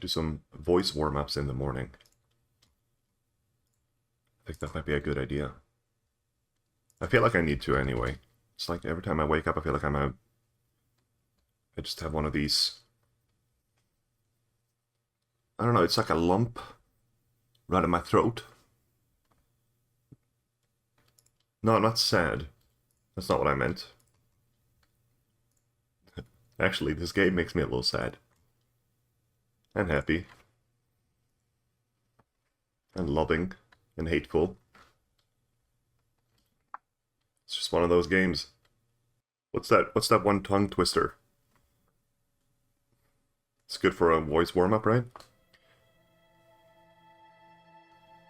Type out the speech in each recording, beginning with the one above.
do some voice warm-ups in the morning. I think that might be a good idea. I feel like I need to anyway. It's like every time I wake up, I feel like I just have one of these... I don't know, it's like a lump right in my throat. No, I'm not sad. That's not what I meant. Actually, this game makes me a little sad. And happy. And loving. And hateful. It's just one of those games. What's that one tongue twister? It's good for a voice warm-up, right?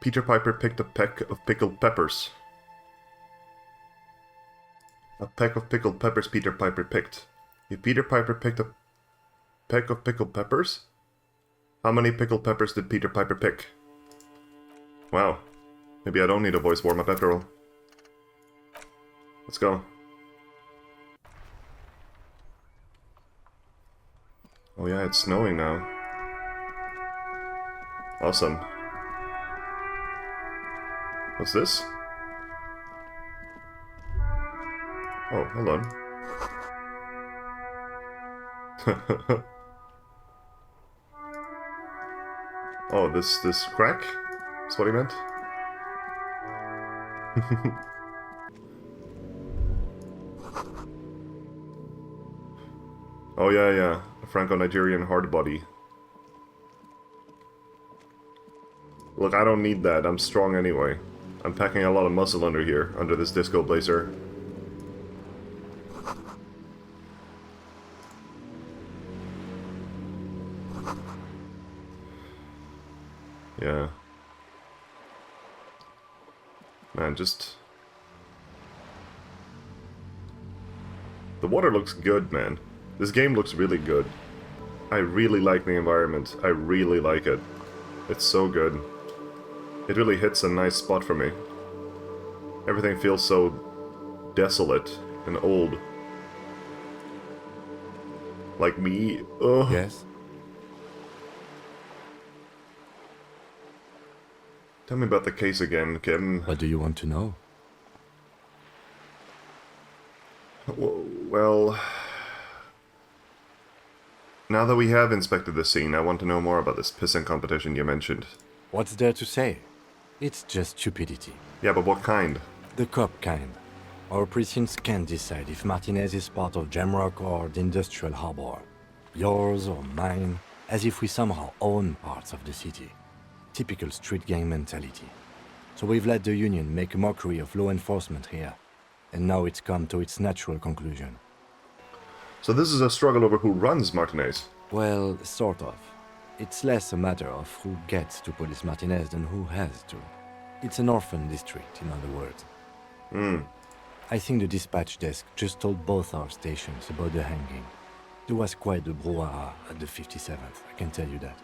Peter Piper picked a peck of pickled peppers. A peck of pickled peppers Peter Piper picked. If Peter Piper picked a peck of pickled peppers, how many pickled peppers did Peter Piper pick? Wow. Maybe I don't need a voice warm-up after all. Let's go. Oh yeah, it's snowing now. Awesome. What's this? Oh, hold on. Oh, this crack? That's what he meant? Oh yeah, a Franco-Nigerian hardbody. Look, I don't need that, I'm strong anyway. I'm packing a lot of muscle under here, under this disco blazer. Yeah. Man, just... The water looks good, man. This game looks really good. I really like the environment. I really like it. It's so good. It really hits a nice spot for me. Everything feels so desolate and old. Like me. Ugh. Yes? Tell me about the case again, Kim. What do you want to know? Well... Now that we have inspected the scene, I want to know more about this pissing competition you mentioned. What's there to say? It's just stupidity. Yeah, but what kind? The cop kind. Our precincts can't decide if Martinez is part of Jamrock or the Industrial Harbor. Yours or mine, as if we somehow own parts of the city. Typical street gang mentality. So we've let the Union make a mockery of law enforcement here. And now it's come to its natural conclusion. So this is a struggle over who runs Martinez. Well, sort of. It's less a matter of who gets to police Martinez than who has to. It's an orphan district, in other words. I think the dispatch desk just told both our stations about the hanging. There was quite the brouhaha at the 57th, I can tell you that.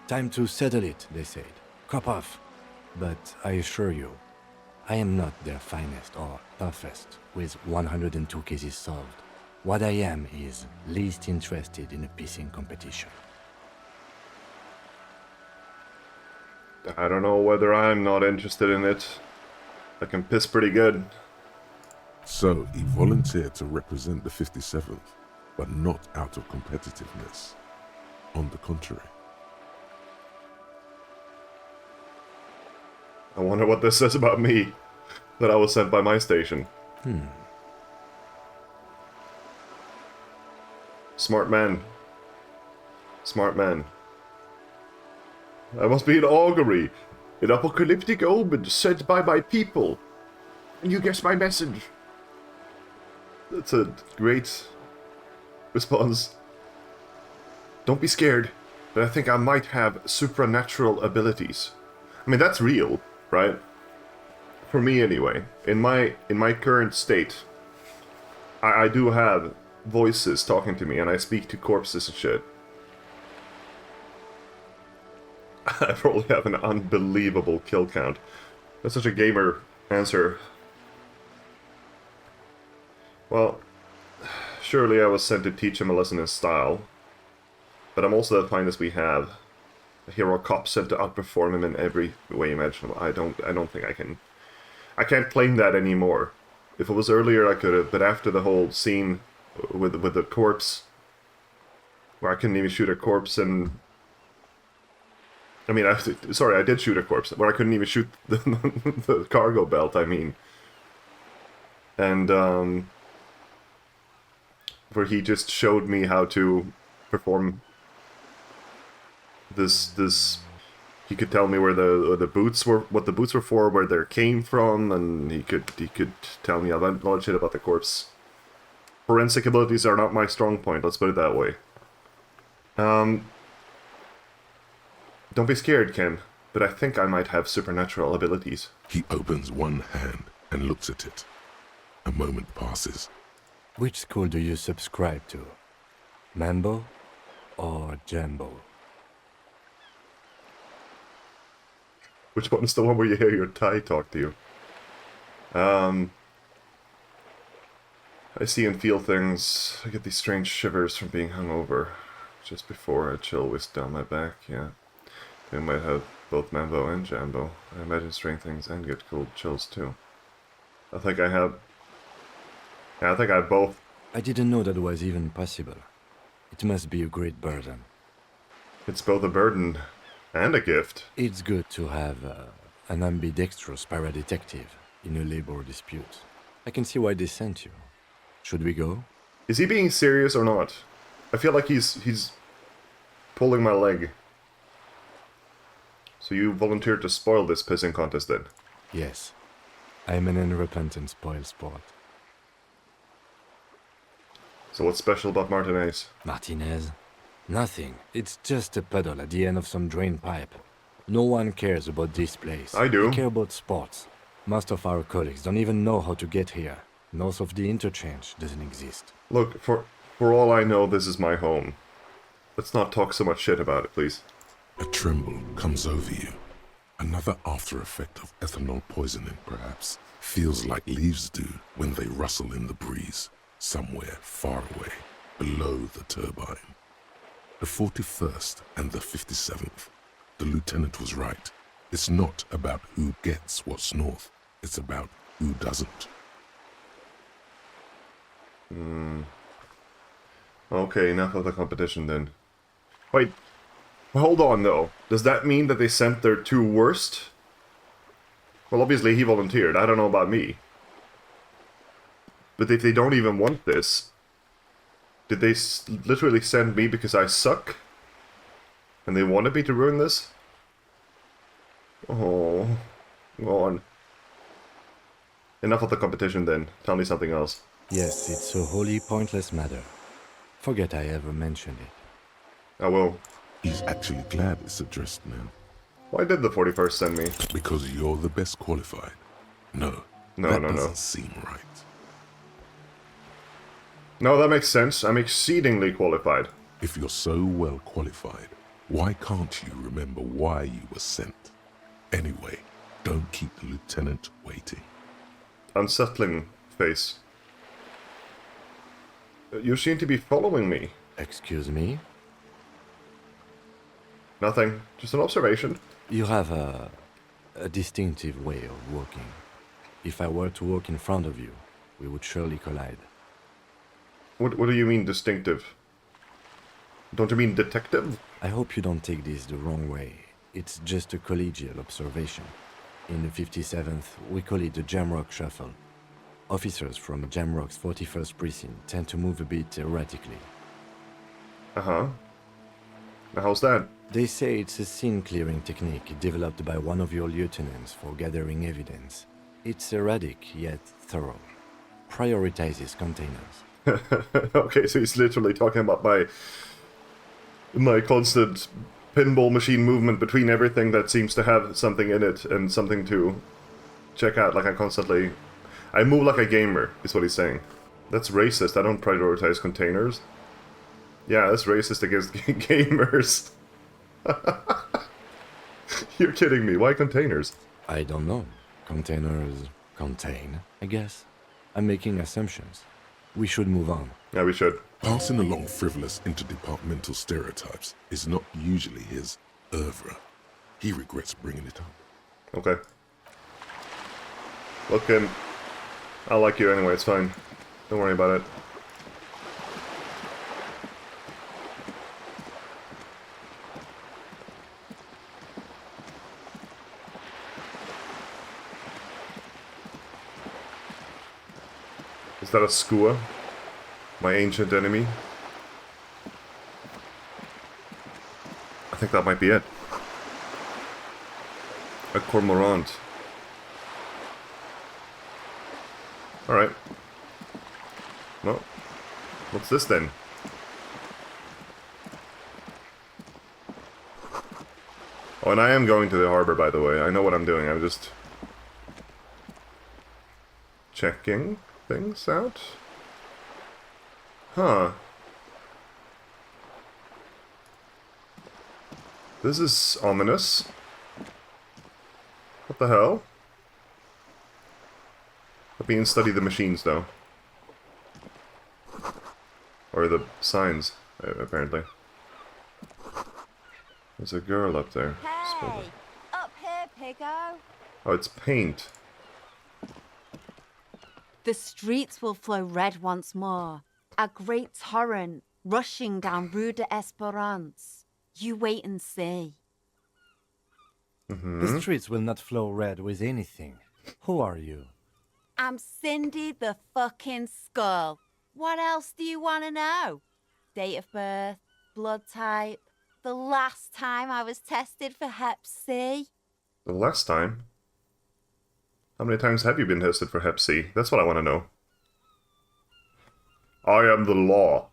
Time to settle it, they said. Cop off. But I assure you, I am not their finest or toughest with 102 cases solved. What I am is least interested in a pissing competition. I don't know whether I'm not interested in it. I can piss pretty good. So, he volunteered to represent the 57th, but not out of competitiveness. On the contrary. I wonder what this says about me, that I was sent by my station. Smart man. Smart man. I must be an augury, an apocalyptic omen sent by my people. And you guessed my message. That's a great response. Don't be scared, but I think I might have supernatural abilities. I mean, that's real, right? For me, anyway. In my current state, I do have voices talking to me, and I speak to corpses and shit. I probably have an unbelievable kill count. That's such a gamer answer. Well, surely I was sent to teach him a lesson in style. But I'm also the finest we have. A hero cop sent to outperform him in every way imaginable. I don't think I can. I can't claim that anymore. If it was earlier, I could have. But after the whole scene with the corpse, where I couldn't even shoot a corpse, and I mean, I did shoot a corpse where I couldn't even shoot the cargo belt. I mean, and where he just showed me how to perform this. He could tell me where the boots were, what the boots were for, where they came from, and he could tell me a lot of shit about the corpse. Forensic abilities are not my strong point. Let's put it that way. Don't be scared, Ken, but I think I might have supernatural abilities. He opens one hand and looks at it. A moment passes. Which school do you subscribe to? Mambo or Jambo? Which one is the one where you hear your Thai talk to you? I see and feel things. I get these strange shivers from being hungover. Just before a chill whisked down my back, yeah. They might have both Mambo and Jambo. I imagine strange things and get cold chills too. I think I have... Yeah, I think I have both. I didn't know that was even possible. It must be a great burden. It's both a burden and a gift. It's good to have an ambidextrous paradetective in a labor dispute. I can see why they sent you. Should we go? Is he being serious or not? I feel like he's pulling my leg. So you volunteered to spoil this pissing contest then? Yes. I'm an unrepentant spoil sport. So what's special about Martinez? Martinez? Nothing. It's just a puddle at the end of some drain pipe. No one cares about this place. I do. They care about sports. Most of our colleagues don't even know how to get here. North of the interchange doesn't exist. Look, for all I know, this is my home. Let's not talk so much shit about it, please. A tremble comes over you. Another after effect of ethanol poisoning, perhaps. Feels like leaves do when they rustle in the breeze, somewhere far away, below the turbine. The 41st and the 57th. The lieutenant was right. It's not about who gets what's north. It's about who doesn't. Okay, enough of the competition then. Wait, hold on though. Does that mean that they sent their two worst? Well, obviously he volunteered. I don't know about me. But if they don't even want this, did they literally send me because I suck? And they wanted me to ruin this? Oh, go on. Enough of the competition then. Tell me something else. Yes, it's a wholly pointless matter. Forget I ever mentioned it. I will. He's actually glad it's addressed now. Why did the 41st send me? Because you're the best qualified. No, No, that no, no. doesn't seem right. No, that makes sense. I'm exceedingly qualified. If you're so well qualified, why can't you remember why you were sent? Anyway, don't keep the lieutenant waiting. Unsettling face. You seem to be following me. Excuse me? Nothing. Just an observation. You have a distinctive way of walking. If I were to walk in front of you, we would surely collide. What do you mean distinctive? Don't you mean detective? I hope you don't take this the wrong way. It's just a collegial observation. In the 57th, we call it the Jamrock Shuffle. Officers from Jamrock's 41st Precinct tend to move a bit erratically. Uh-huh. How's that? They say it's a scene-clearing technique developed by one of your lieutenants for gathering evidence. It's erratic, yet thorough. Prioritizes containers. Okay, so he's literally talking about my constant pinball machine movement between everything that seems to have something in it and something to check out. Like I move like a gamer, is what he's saying. That's racist. I don't prioritize containers. Yeah, that's racist against gamers. You're kidding me. Why containers? I don't know. Containers contain, I guess. I'm making assumptions. We should move on. Yeah, we should. Passing along frivolous interdepartmental stereotypes is not usually his oeuvre. He regrets bringing it up. Okay. Look, Kim. I like you anyway, it's fine. Don't worry about it. Is that a skua? My ancient enemy? I think that might be it. A cormorant. Alright. Well, what's this then? Oh, and I am going to the harbor, by the way. I know what I'm doing. I'm just checking things out. Huh. This is ominous. What the hell? Let me study the machines, though. Or the signs, apparently. There's a girl up there. Hey! Up here, Piggo! Oh, it's paint. The streets will flow red once more. A great torrent rushing down Rue de Esperance. You wait and see. The streets will not flow red with anything. Who are you? I'm Cindy the fucking Skull. What else do you want to know? Date of birth, blood type, the last time I was tested for Hep C. The last time? How many times have you been tested for Hep C? That's what I want to know. I am the law.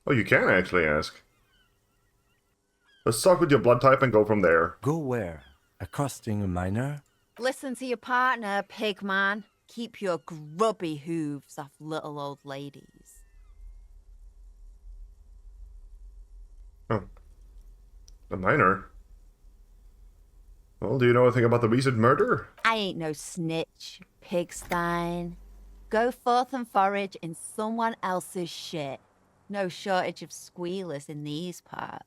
Oh, you can actually ask. Let's start with your blood type and go from there. Go where? Accosting a miner? Listen to your partner, Pigman. Keep your grubby hooves off little old ladies. Oh. A miner? Well, do you know anything about the recent murder? I ain't no snitch, Pigstein. Go forth and forage in someone else's shit. No shortage of squealers in these parts.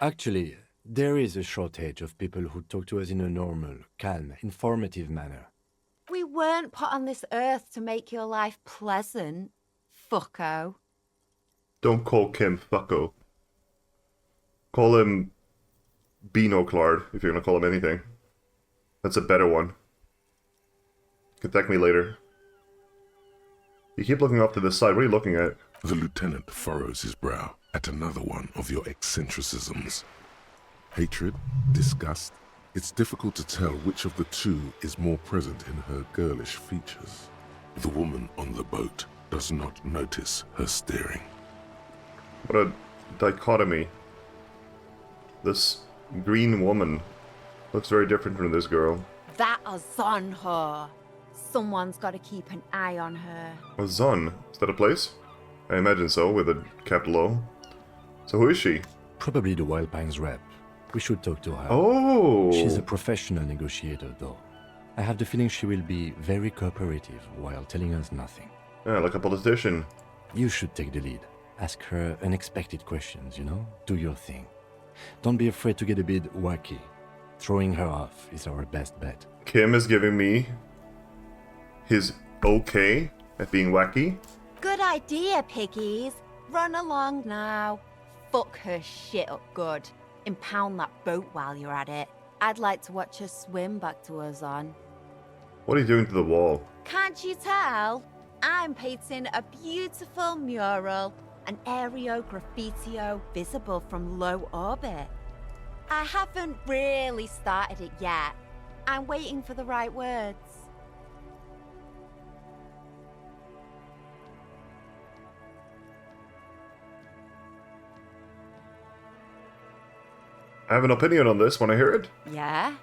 Actually, there is a shortage of people who talk to us in a normal, calm, informative manner. We weren't put on this earth to make your life pleasant, fucko. Don't call Kim fucko. Call him Binoclard, if you're gonna call him anything. That's a better one. Contact me later. You keep looking off to the side. What are you looking at? The lieutenant furrows his brow at another one of your eccentricisms. Hatred, disgust. It's difficult to tell which of the two is more present in her girlish features. The woman on the boat does not notice her staring. What a dichotomy. This green woman looks very different from this girl. That is on her. Someone's got to keep an eye on her. Oh, Zon. Is that a place? I imagine so, with a capital O. So who is she? Probably the Wild Pines rep. We should talk to her. Oh! She's a professional negotiator, though. I have the feeling she will be very cooperative while telling us nothing. Yeah, like a politician. You should take the lead. Ask her unexpected questions, you know? Do your thing. Don't be afraid to get a bit wacky. Throwing her off is our best bet. Kim is giving me his okay at being wacky. Good idea, piggies. Run along now. Fuck her shit up good. Impound that boat while you're at it. I'd like to watch her swim back to us on. What are you doing to the wall? Can't you tell? I'm painting a beautiful mural, an aereo graffitio visible from low orbit. I haven't really started it yet. I'm waiting for the right words. I have an opinion on this when I hear it. Yeah?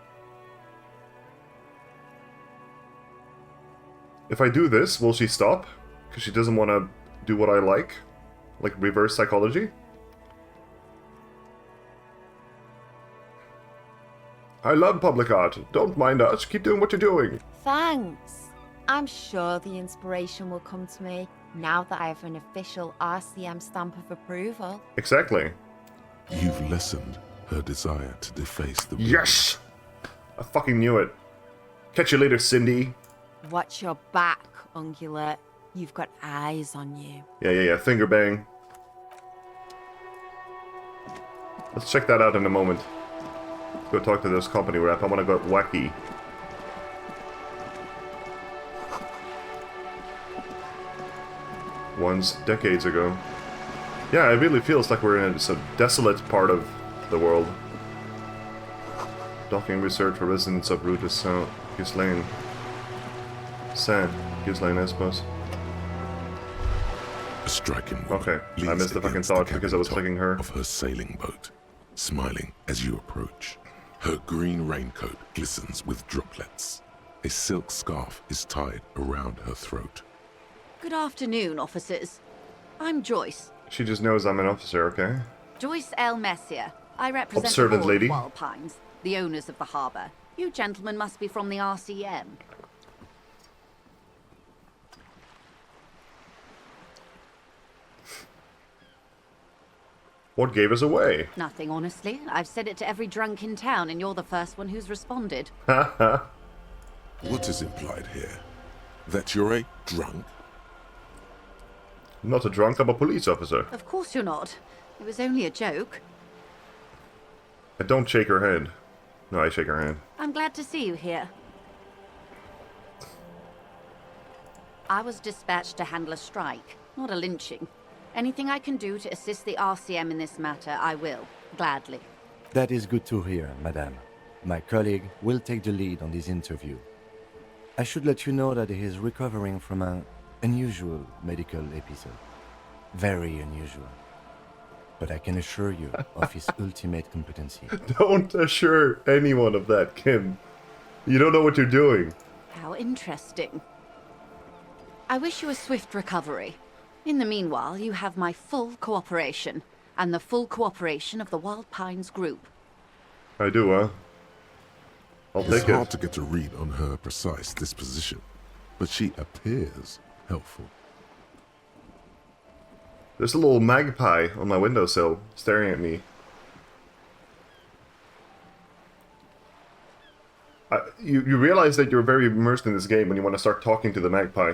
If I do this, will she stop? Because she doesn't want to do what I like? Like reverse psychology? I love public art. Don't mind us. Keep doing what you're doing. Thanks. I'm sure the inspiration will come to me. now that I have an official RCM stamp of approval. Exactly. You've lessened her desire to deface the Yes! I fucking knew it. Catch you later, Cindy. Watch your back, Ungulate. You've got eyes on you. Yeah. Finger bang. Let's check that out in a moment. Let's go talk to this company rep. I want to go wacky. Once decades ago. Yeah, it really feels like we're in a desolate part of the world. Docking research for residents of Rue de Saint Ghislaine. Saint Ghislaine, I suppose. A striking woman Okay, I leans missed the fucking against thought cabin because I was top clicking her. of her sailing boat, smiling as you approach. Her green raincoat glistens with droplets. A silk scarf is tied around her throat. Good afternoon, officers. I'm Joyce. She just knows I'm an officer, okay? Joyce L. Messier. I represent Observant the board lady. of Wild Pines, the owners of the harbour. You gentlemen must be from the RCM. What gave us away? Nothing, honestly. I've said it to every drunk in town, and you're the first one who's responded. What is implied here? That you're a drunk? I'm not a drunk, I'm a police officer. Of course you're not. It was only a joke. I don't shake her hand. No, I shake her hand. I'm glad to see you here. I was dispatched to handle a strike, not a lynching. Anything I can do to assist the RCM in this matter, I will, gladly. That is good to hear, madame. My colleague will take the lead on this interview. I should let you know that he is recovering from an unusual medical episode. Very unusual. But I can assure you of his ultimate competency. Don't assure anyone of that, Kim. You don't know what you're doing. How interesting. I wish you a swift recovery. In the meanwhile, you have my full cooperation, and the full cooperation of the Wild Pines group. I do, huh? I'll It's take hard it. to get a read on her precise disposition, but she appears helpful. There's a little magpie on my windowsill staring at me. You realize that you're very immersed in this game when you want to start talking to the magpie.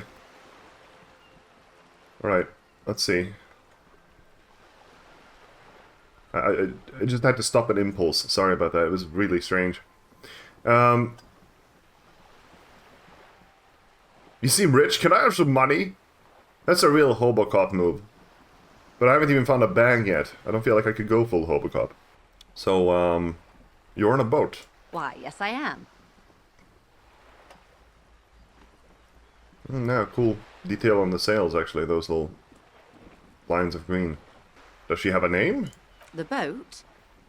Alright, let's see. I just had to stop an impulse. Sorry about that. It was really strange. You seem rich. Can I have some money? That's a real Hobocop move. But I haven't even found a bang yet. I don't feel like I could go full Hobocop. So, you're on a boat. Why, yes I am. No, cool detail on the sails, actually. Those little lines of green. Does she have a name? The boat?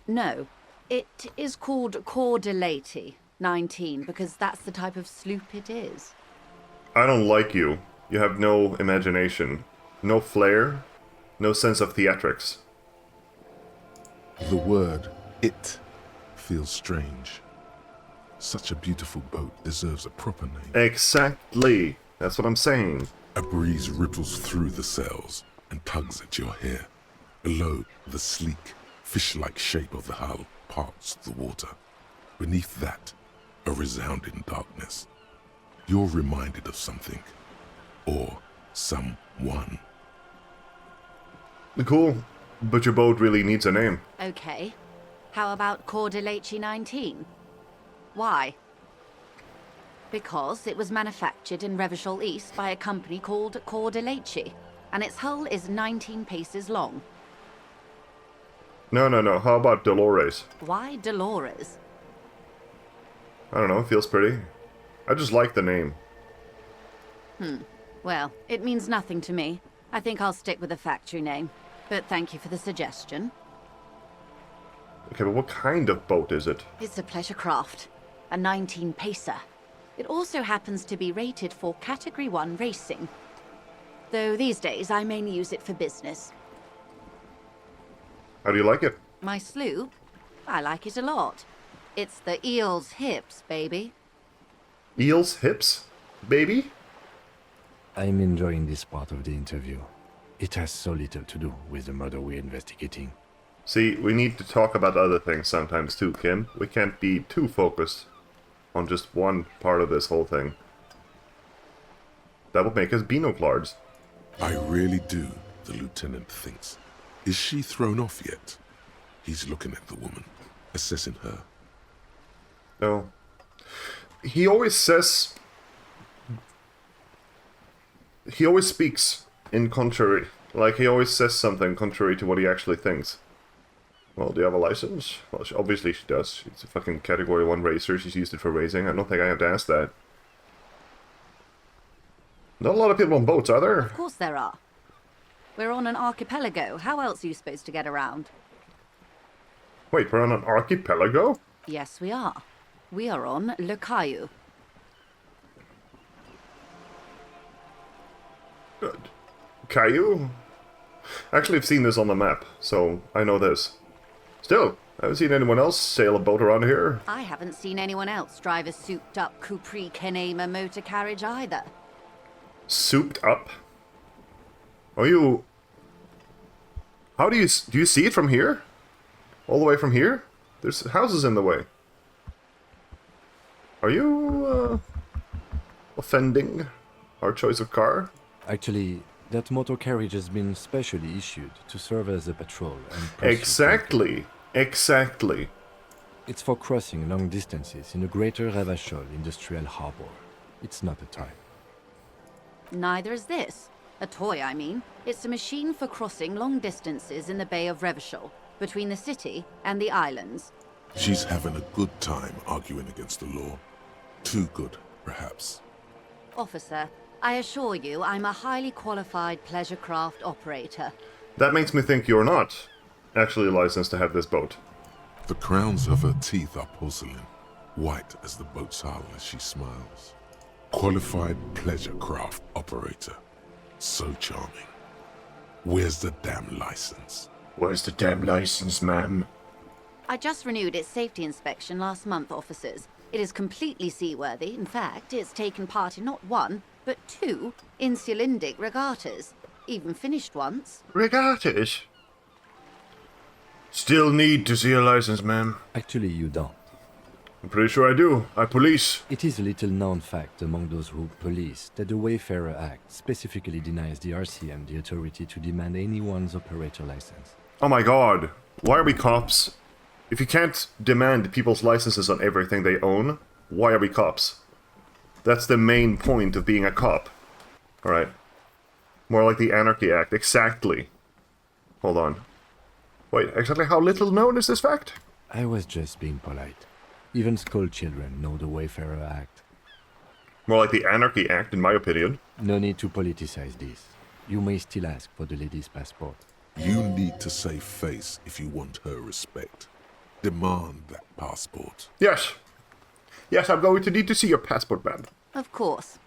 No. It is called Cordelati 19, because that's the type of sloop it is. I don't like you. You have no imagination. No flair. No sense of theatrics. The word "it" feels strange. Such a beautiful boat deserves a proper name. Exactly. That's what I'm saying. A breeze ripples through the sails and tugs at your hair. Below, the sleek, fish-like shape of the hull parts the water. Beneath that, a resounding darkness. You're reminded of something. Or someone. Cool. But your boat really needs a name. Okay. How about Cordelati 19? Why? Because it was manufactured in Revachol East by a company called Cordelati, and its hull is 19 paces long. No. How about Dolores? Why Dolores? I don't know. It feels pretty. I just like the name. Well, it means nothing to me. I think I'll stick with the factory name. But thank you for the suggestion. Okay, but what kind of boat is it? It's a pleasure craft. A 19 pacer. It also happens to be rated for Category 1 racing. Though these days I mainly use it for business. How do you like it? My sloop? I like it a lot. It's the eel's hips, baby. Eel's hips? Baby? I'm enjoying this part of the interview. It has so little to do with the murder we're investigating. See, we need to talk about other things sometimes too, Kim. We can't be too focused on just one part of this whole thing. That would make us binoclars. I really do, the lieutenant thinks. Is she thrown off yet? He's looking at the woman, assessing her. No. He always says... He always speaks in contrary. Like, he always says something contrary to what he actually thinks. Well, do you have a license? Well, obviously she does. She's a fucking Category 1 racer. She's used it for racing. I don't think I have to ask that. Not a lot of people on boats, are there? Of course there are. We're on an archipelago. How else are you supposed to get around? Wait, we're on an archipelago? Yes, we are. We are on Le Caillou. Good. Caillou? Actually, I've seen this on the map, so I know this. Still, I haven't seen anyone else sail a boat around here. I haven't seen anyone else drive a souped-up Capri Kenema motor carriage either. Souped up? Are you... How do you see it from here? All the way from here? There's houses in the way. Are you, offending our choice of car? Actually, that motor carriage has been specially issued to serve as a patrol and pursuit. Exactly. Exactly. It's for crossing long distances in the greater Revachol industrial harbor. It's not a toy. Neither is this. A toy, I mean. It's a machine for crossing long distances in the Bay of Revachol, between the city and the islands. She's having a good time arguing against the law. Too good, perhaps. Officer, I assure you I'm a highly qualified pleasure craft operator. That makes me think you're not actually licensed to have this boat. The crowns of her teeth are porcelain, white as the boat's hull as she smiles. Qualified pleasure craft operator. So charming. Where's the damn license? Where's the damn license, ma'am? I just renewed its safety inspection last month, officers. It is completely seaworthy. In fact, it's taken part in not one, but two insulindic regattas. Even finished once. Regattas? Still need to see a license, ma'am. Actually, you don't. I'm pretty sure I do. I police. It is a little known fact among those who police that the Wayfarer Act specifically denies the RCM the authority to demand anyone's operator license. Oh my god. Why are we cops? If you can't demand people's licenses on everything they own, why are we cops? That's the main point of being a cop. Alright. More like the Anarchy Act. Exactly. Hold on. Wait, exactly how little known is this fact? I was just being polite. Even school children know the Wayfarer Act. More like the Anarchy Act, in my opinion. No need to politicize this. You may still ask for the lady's passport. You need to save face if you want her respect. Demand that passport. Yes. Yes, I'm going to need to see your passport, ma'am. Of course.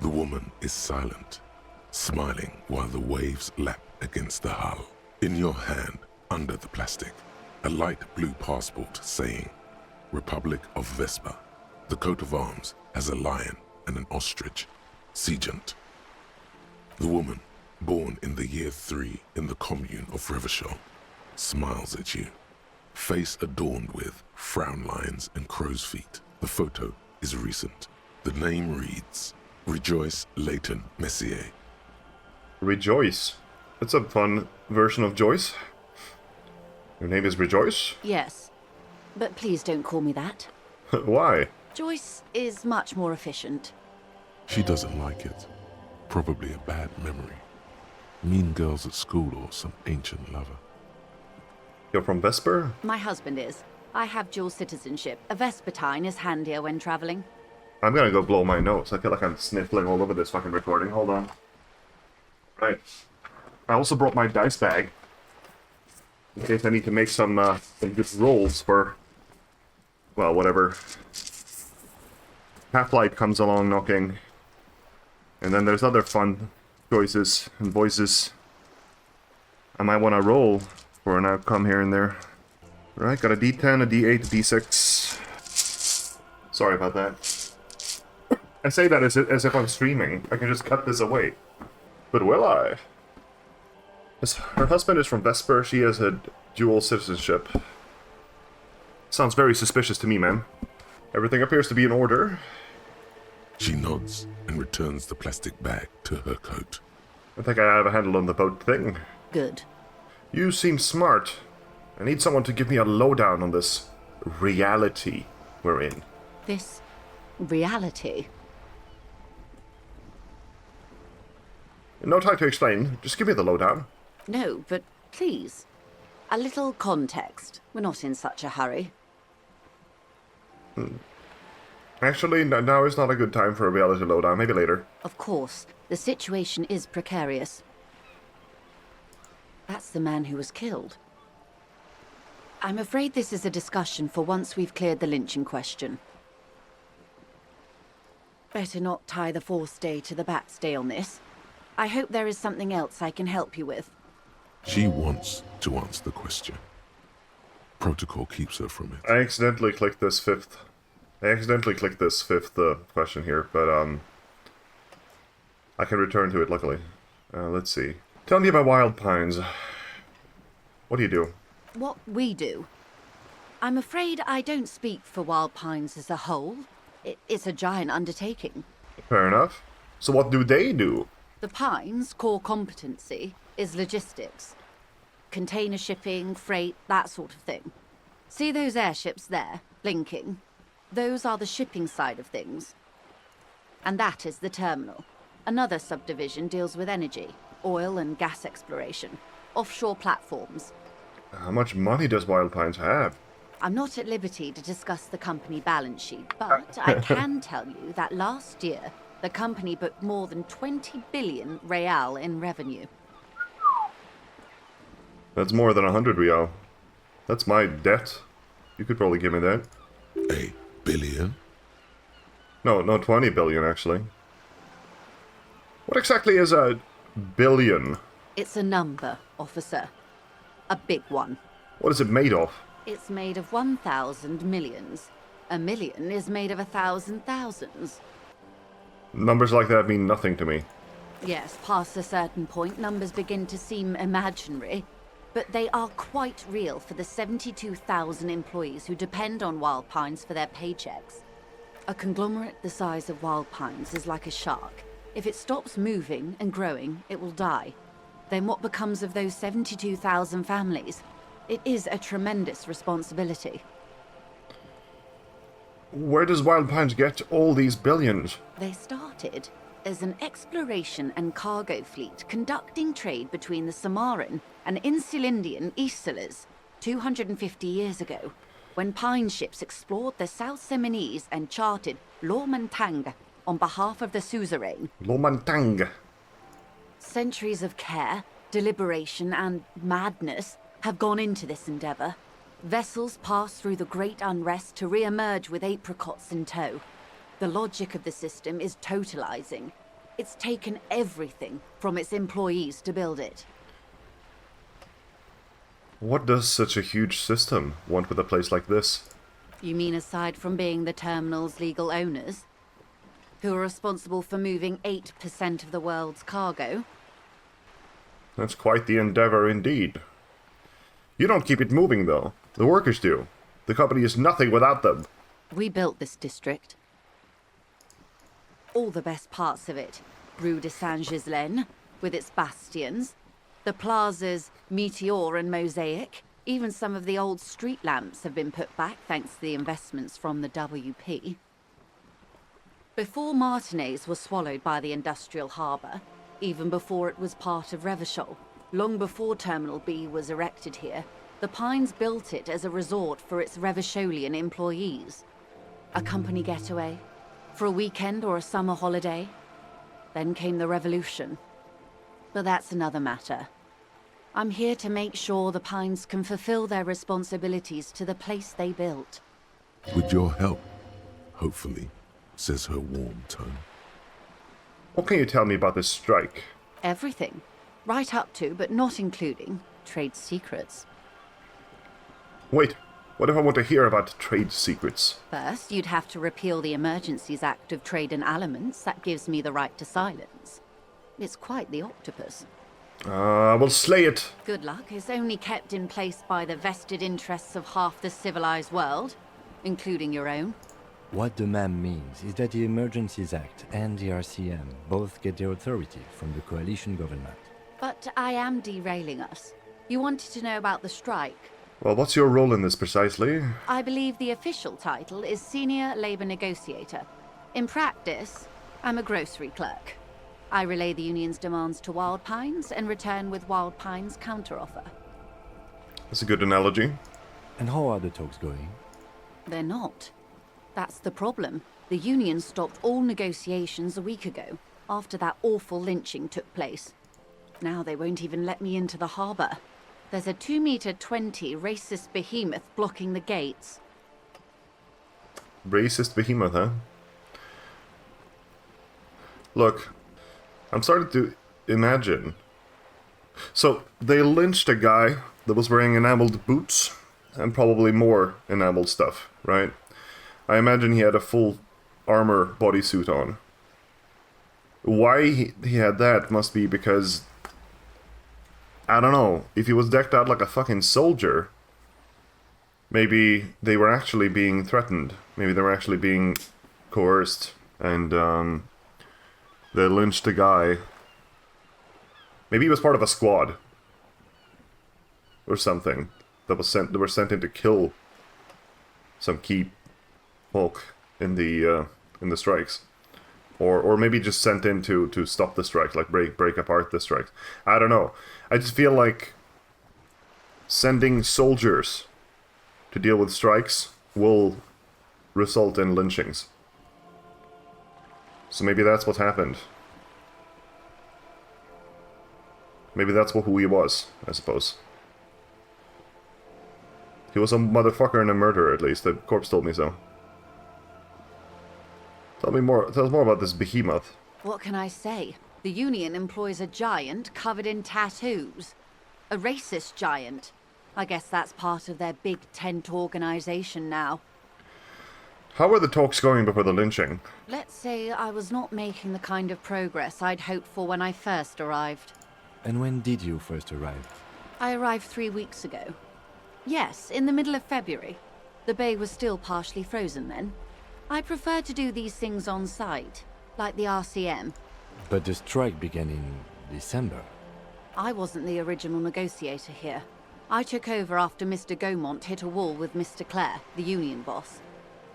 The woman is silent, smiling while the waves lap against the hull. In your hand, under the plastic, a light blue passport saying, Republic of Vespa. The coat of arms has a lion and an ostrich. Seagent. The woman, born in the year 3 in the commune of Revachol, smiles at you. Face adorned with frown lines and crow's feet. The photo is recent. The name reads, Rejoice Leighton Messier. Rejoice. That's a fun version of Joyce. Your name is Rejoice? Yes. But please don't call me that. Why? Joyce is much more efficient. She doesn't like it. Probably a bad memory. Mean girls at school or some ancient lover. You're from Vesper? My husband is. I have dual citizenship. A Vespertine is handier when traveling. I'm gonna go blow my nose. I feel like I'm sniffling all over this fucking recording. Hold on. Right. I also brought my dice bag. In case I need to make some good rolls for... well, whatever. Half-Light comes along knocking. And then there's other fun choices and voices I might want to roll for an outcome here and there. Right, got a D10, a D8, a D6. Sorry about that. I say that as if I'm streaming. I can just cut this away. But will I? Her husband is from Vesper. She has a dual citizenship. Sounds very suspicious to me, ma'am. Everything appears to be in order. She nods and returns the plastic bag to her coat. I think I have a handle on the boat thing. Good. You seem smart. I need someone to give me a lowdown on this reality we're in. This reality. No time to explain. Just give me the lowdown. No, but please. A little context. We're not in such a hurry. Actually, now is not a good time for a reality lowdown. Maybe later. Of course, the situation is precarious. That's the man who was killed. I'm afraid this is a discussion for once we've cleared the lynching question. Better not tie the fourth day to the bat's day on this. I hope there is something else I can help you with. She wants to answer the question. Protocol keeps her from it. I accidentally clicked this fifth question here, but I can return to it luckily. Let's see. Tell me about Wild Pines. What do you do? What we do? I'm afraid I don't speak for Wild Pines as a whole. It's a giant undertaking. Fair enough. So what do they do? The Pines' core competency is logistics. Container shipping, freight, that sort of thing. See those airships there, blinking? Those are the shipping side of things. And that is the terminal. Another subdivision deals with energy, oil and gas exploration, offshore platforms. How much money does Wild Pines have? I'm not at liberty to discuss the company balance sheet, but I can tell you that last year, the company booked more than 20 billion real in revenue. That's more than 100 real. That's my debt. You could probably give me that. A billion? No, 20 billion actually. What exactly is a billion? It's a number, officer. A big one. What is it made of? It's made of 1,000 millions. A million is made of 1,000 thousands. Numbers like that mean nothing to me. Yes, past a certain point, numbers begin to seem imaginary. But they are quite real for the 72,000 employees who depend on Wild Pines for their paychecks. A conglomerate the size of Wild Pines is like a shark. If it stops moving and growing, it will die. Then what becomes of those 72,000 families? It is a tremendous responsibility. Where does Wild Pines get all these billions? They started as an exploration and cargo fleet conducting trade between the Samaran and Insulindian Isolas 250 years ago, when Pine ships explored the South Seminese and charted Lomantang on behalf of the suzerain. Lomantang. Centuries of care, deliberation, and madness have gone into this endeavor. Vessels pass through the great unrest to re-emerge with apricots in tow. The logic of the system is totalizing. It's taken everything from its employees to build it. What does such a huge system want with a place like this? You mean aside from being the terminal's legal owners? Who are responsible for moving 8% of the world's cargo? That's quite the endeavor indeed. You don't keep it moving, though. The workers do. The company is nothing without them. We built this district. All the best parts of it. Rue de Saint-Ghislain, with its bastions. The plazas Meteor and Mosaic. Even some of the old street lamps have been put back thanks to the investments from the WP. Before Martinez was swallowed by the industrial harbour, even before it was part of Revachol, long before Terminal B was erected here, the Pines built it as a resort for its Revacholian employees. A company getaway, for a weekend or a summer holiday. Then came the revolution. But that's another matter. I'm here to make sure the Pines can fulfill their responsibilities to the place they built. With your help, hopefully, says her warm tone. What can you tell me about this strike? Everything. Right up to, but not including, trade secrets. Wait, What if I want to hear about trade secrets? First, you'd have to repeal the Emergencies Act of Trade in Elements. That gives me the right to silence. It's quite the octopus. I will slay it. Good luck. It's only kept in place by the vested interests of half the civilized world, including your own. What the ma'am means is that the Emergencies Act and the RCM both get their authority from the coalition government. But I am derailing us. You wanted to know about the strike. Well, what's your role in this precisely? I believe the official title is Senior Labor Negotiator. In practice, I'm a grocery clerk. I relay the union's demands to Wild Pines and return with Wild Pines' counteroffer. That's a good analogy. And how are the talks going? They're not. That's the problem. The union stopped all negotiations a week ago, after that awful lynching took place. Now they won't even let me into the harbor. There's a 2-meter-20 racist behemoth blocking the gates. Racist behemoth, huh? Look, I'm starting to imagine. So, they lynched a guy that was wearing enameled boots, and probably more enameled stuff, right? I imagine he had a full armor bodysuit on. Why he had that must be because, I don't know, if he was decked out like a fucking soldier, maybe they were actually being threatened. Maybe they were actually being coerced, and they lynched a guy. Maybe he was part of a squad or something that were sent in to kill some key folk in the strikes, or maybe just sent in to stop the strikes, like break apart the strikes. I don't know. I just feel like sending soldiers to deal with strikes will result in lynchings. So maybe that's what happened. Maybe that's who he was, I suppose. He was a motherfucker and a murderer, at least. The corpse told me so. Tell us more about this behemoth. What can I say? The union employs a giant covered in tattoos. A racist giant. I guess that's part of their big tent organization now. How were the talks going before the lynching? Let's say I was not making the kind of progress I'd hoped for when I first arrived. And when did you first arrive? I arrived 3 weeks ago. Yes, in the middle of February. The bay was still partially frozen then. I prefer to do these things on site, like the RCM. But the strike began in December. I wasn't the original negotiator here. I took over after Mr. Gaumont hit a wall with Mr. Clare, the union boss.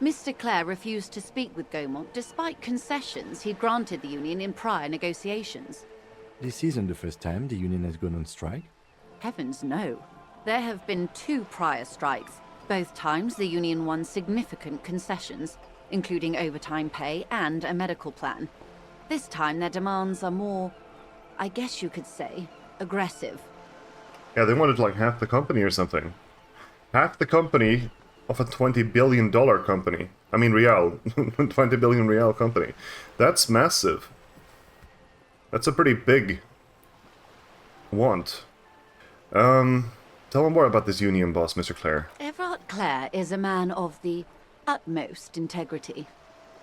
Mr. Clare refused to speak with Gaumont despite concessions he'd granted the union in prior negotiations. This isn't the first time the union has gone on strike. Heavens no. There have been 2 prior strikes. Both times the union won significant concessions, including overtime pay and a medical plan. This time their demands are more, I guess you could say, aggressive. Yeah, they wanted like half the company or something. Half the company of a $20 billion company. I mean real. 20 billion real company. That's massive. That's a pretty big want. Tell me more about this union boss, Mr. Clare. Everard Clare is a man of the utmost integrity.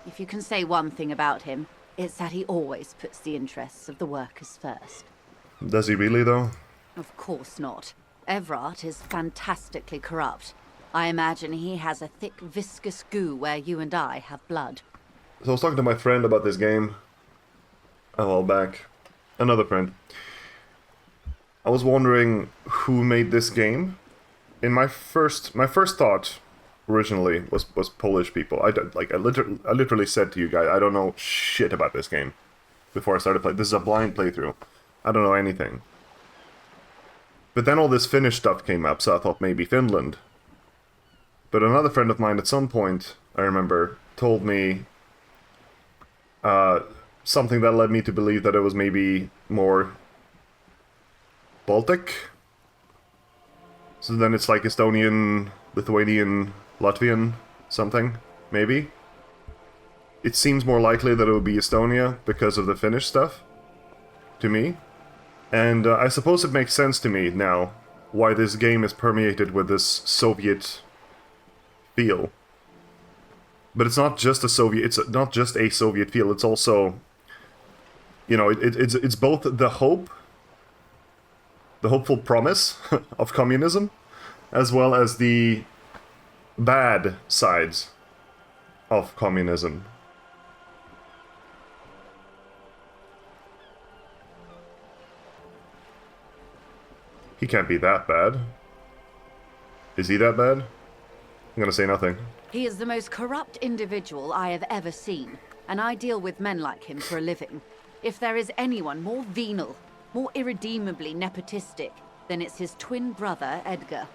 If you can say one thing about him, it's that he always puts the interests of the workers first. Does he really, though? Of course not. Everard is fantastically corrupt. I imagine he has a thick, viscous goo where you and I have blood. So I was talking to my friend about this game a while back. Another friend. I was wondering who made this game. In my first thought originally was Polish people. I literally said to you guys, I don't know shit about this game before I started playing. This is a blind playthrough. I don't know anything. But then all this Finnish stuff came up, so I thought maybe Finland. But another friend of mine at some point, I remember, told me something that led me to believe that it was maybe more Baltic. So then it's like Estonian, Lithuanian, Latvian, something, maybe. It seems more likely that it would be Estonia because of the Finnish stuff, to me. And I suppose it makes sense to me now why this game is permeated with this Soviet feel. But it's not just a Soviet. It's not just a Soviet feel. It's also, you know, it's both the hope, the hopeful promise of communism, as well as the bad sides of communism. He can't be that bad. Is he that bad? I'm gonna say nothing. He is the most corrupt individual I have ever seen, and I deal with men like him for a living. If there is anyone more venal, more irredeemably nepotistic, then it's his twin brother, Edgar.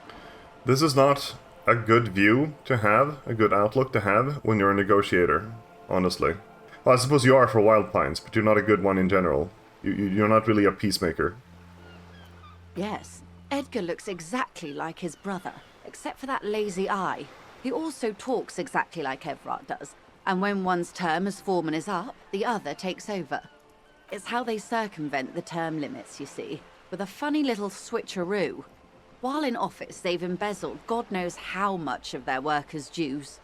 This is not a good view to have, a good outlook to have when you're a negotiator, honestly. Well, I suppose you are for Wild Pines, but you're not a good one in general. You're not really a peacemaker. Yes, Edgar looks exactly like his brother, except for that lazy eye. He also talks exactly like Evrart does, and when one's term as foreman is up, the other takes over. It's how they circumvent the term limits, you see, with a funny little switcheroo. While in office, they've embezzled God knows how much of their workers' dues.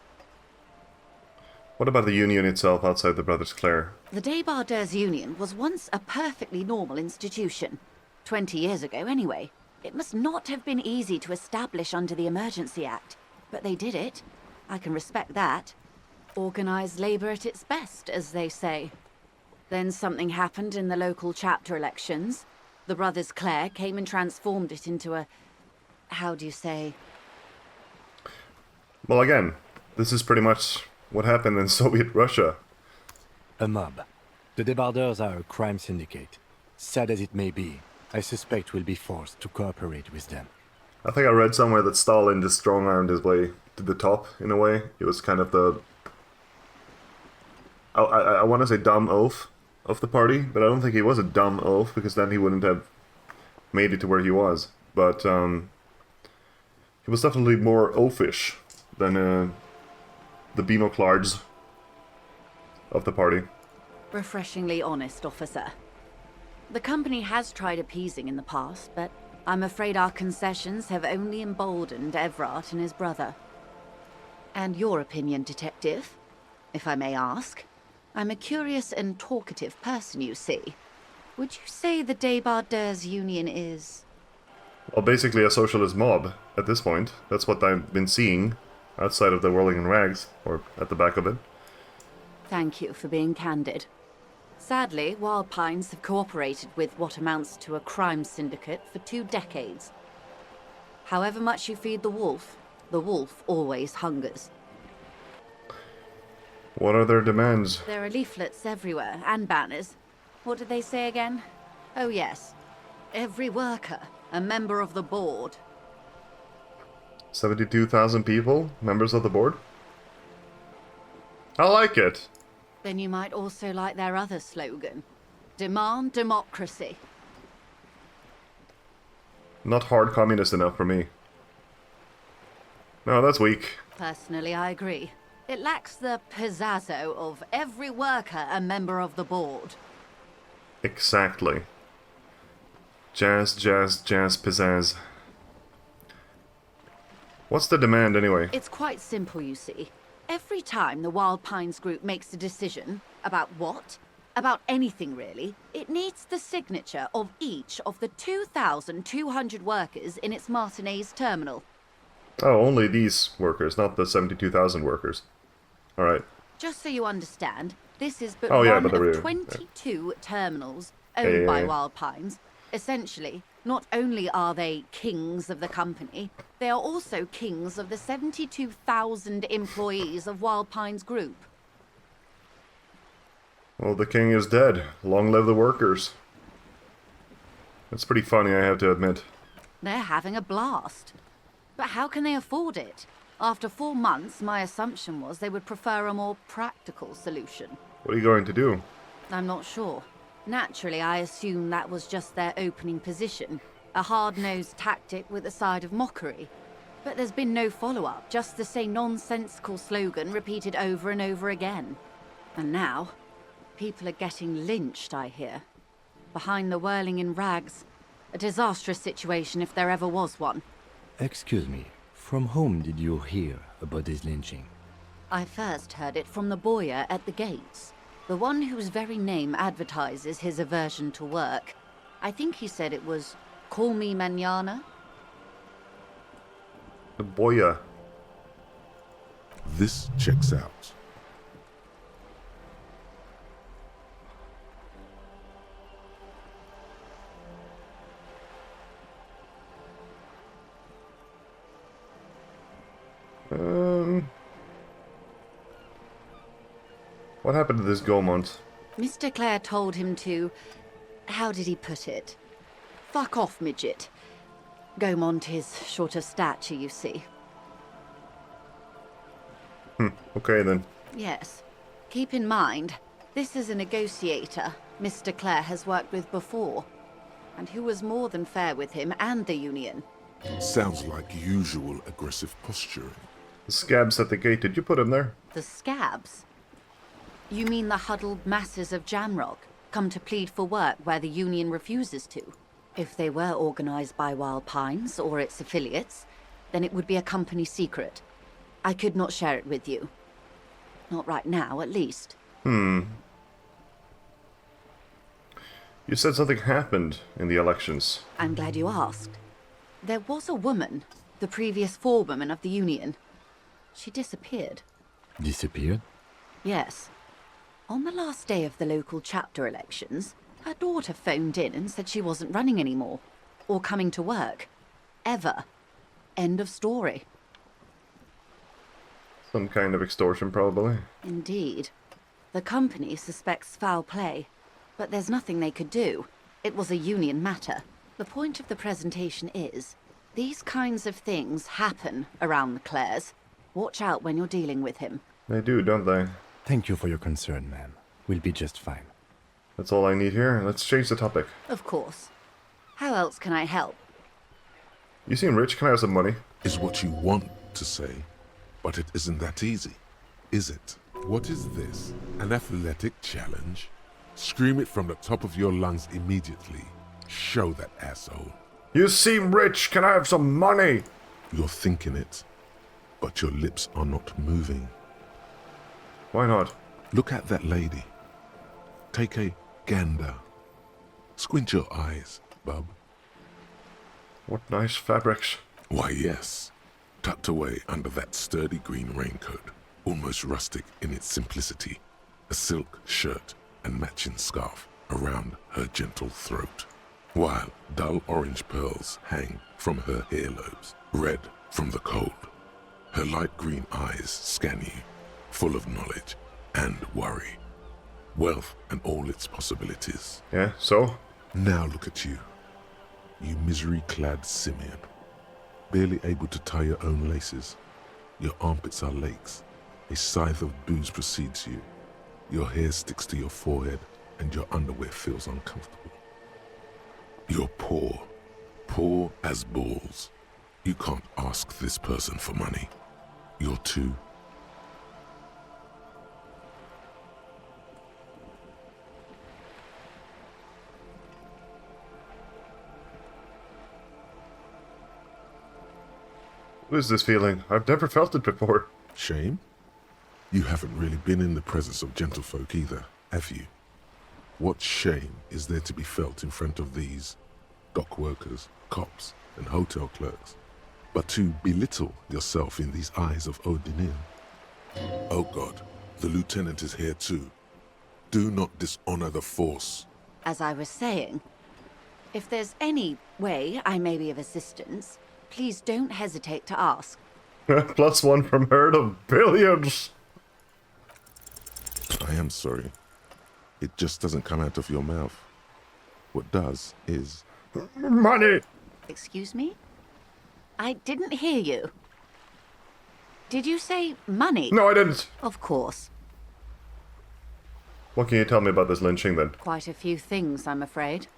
What about the union itself outside the Brothers Clare? The Débardeurs Union was once a perfectly normal institution. 20 years ago, anyway. It must not have been easy to establish under the Emergency Act, but they did it. I can respect that. Organised labour at its best, as they say. Then something happened in the local chapter elections. The Brothers Clare came and transformed it into a... how do you say? Well, again, this is pretty much what happened in Soviet Russia. A mob. The Débardeurs are a crime syndicate. Sad as it may be, I suspect we'll be forced to cooperate with them. I think I read somewhere that Stalin just strong-armed his way to the top, in a way. It was kind of the... I want to say dumb oaf of the party, but I don't think he was a dumb oaf, because then he wouldn't have made it to where he was. But, he was definitely more oafish than, the Binoclards of the party. Refreshingly honest, officer. The company has tried appeasing in the past, but I'm afraid our concessions have only emboldened Evrart and his brother. And your opinion, detective, if I may ask? I'm a curious and talkative person, you see. Would you say the Débardeurs Union is... Well, basically a socialist mob, at this point. That's what I've been seeing outside of the Whirling in Rags, or at the back of it. Thank you for being candid. Sadly, Wild Pines have cooperated with what amounts to a crime syndicate for 2 decades. However much you feed the wolf always hungers. What are their demands? There are leaflets everywhere, and banners. What did they say again? Oh yes. Every worker, a member of the board. 72,000 people? Members of the board? I like it. Then you might also like their other slogan. Demand democracy. Not hard communist enough for me. No, that's weak. Personally, I agree. It lacks the pizzazzo of every worker a member of the board. Exactly. Jazz, jazz, jazz, pizzazz. What's the demand anyway? It's quite simple, you see. Every time the Wild Pines group makes a decision, about what? About anything really, it needs the signature of each of the 2,200 workers in its Martinez terminal. Oh, only these workers, not the 72,000 workers. Alright. Just so you understand, this is but Oh, yeah, one but of they're- 22 terminals owned by Wild Pines. Essentially, not only are they kings of the company, they are also kings of the 72,000 employees of Wild Pines Group. Well, the king is dead. Long live the workers. It's pretty funny, I have to admit. They're having a blast. But how can they afford it? After 4 months, my assumption was they would prefer a more practical solution. What are you going to do? I'm not sure. Naturally, I assume that was just their opening position. A hard-nosed tactic with a side of mockery. But there's been no follow-up, just the same nonsensical slogan repeated over and over again. And now, people are getting lynched, I hear. Behind the whirling in rags. A disastrous situation if there ever was one. Excuse me, From whom did you hear about this lynching? I first heard it from the boyer at the gates. The one whose very name advertises his aversion to work. I think he said it was, "Call me mañana." The boya. This checks out. What happened to this Gaumont? Mr. Clare told him to... how did he put it? Fuck off, midget. Gaumont is short of stature, you see. Okay then. Yes. Keep in mind, this is a negotiator Mr. Clare has worked with before, and who was more than fair with him and the Union. Sounds like usual aggressive posturing. The scabs at the gate, did you put them there? The scabs? You mean the huddled masses of Jamrock, come to plead for work where the Union refuses to? If they were organized by Wild Pines or its affiliates, then it would be a company secret. I could not share it with you. Not right now, at least. You said something happened in the elections. I'm glad you asked. There was a woman, the previous forewoman of the Union. She disappeared. Disappeared? Yes. On the last day of the local chapter elections, her daughter phoned in and said she wasn't running anymore, or coming to work. Ever. End of story. Some kind of extortion, probably. Indeed. The company suspects foul play, but there's nothing they could do. It was a Union matter. The point of the presentation is, these kinds of things happen around the Clares. Watch out when you're dealing with him. They do, don't they? Thank you for your concern, ma'am. We'll be just fine. That's all I need here. Let's change the topic. Of course. How else can I help? You seem rich. Can I have some money? Is what you want to say, but it isn't that easy, is it? What is this? An athletic challenge? Scream it from the top of your lungs immediately. Show that asshole. You seem rich. Can I have some money? You're thinking it, but your lips are not moving. Why not? Look at that lady. Take a gander. Squint your eyes, bub. What nice fabrics. Why, yes. Tucked away under that sturdy green raincoat, almost rustic in its simplicity, a silk shirt and matching scarf around her gentle throat, while dull orange pearls hang from her earlobes, red from the cold. Her light green eyes scan you, full of knowledge and worry, wealth and all its possibilities. Yeah, so? Now look at you, you misery-clad simian, barely able to tie your own laces. Your armpits are lakes. A scythe of booze precedes you. Your hair sticks to your forehead, and your underwear feels uncomfortable. You're poor, poor as balls. You can't ask this person for money. You're too... What is this feeling? I've never felt it before. Shame? You haven't really been in the presence of gentlefolk either, have you? What shame is there to be felt in front of these dock workers, cops, and hotel clerks, but to belittle yourself in these eyes of Odinir? Oh God, the lieutenant is here too. Do not dishonor the force. As I was saying, if there's any way I may be of assistance, please don't hesitate to ask. +1 from herd of billions. I am sorry. It just doesn't come out of your mouth. What does is... Money! Excuse me? I didn't hear you. Did you say money? No, I didn't. Of course. What can you tell me about this lynching then? Quite a few things, I'm afraid.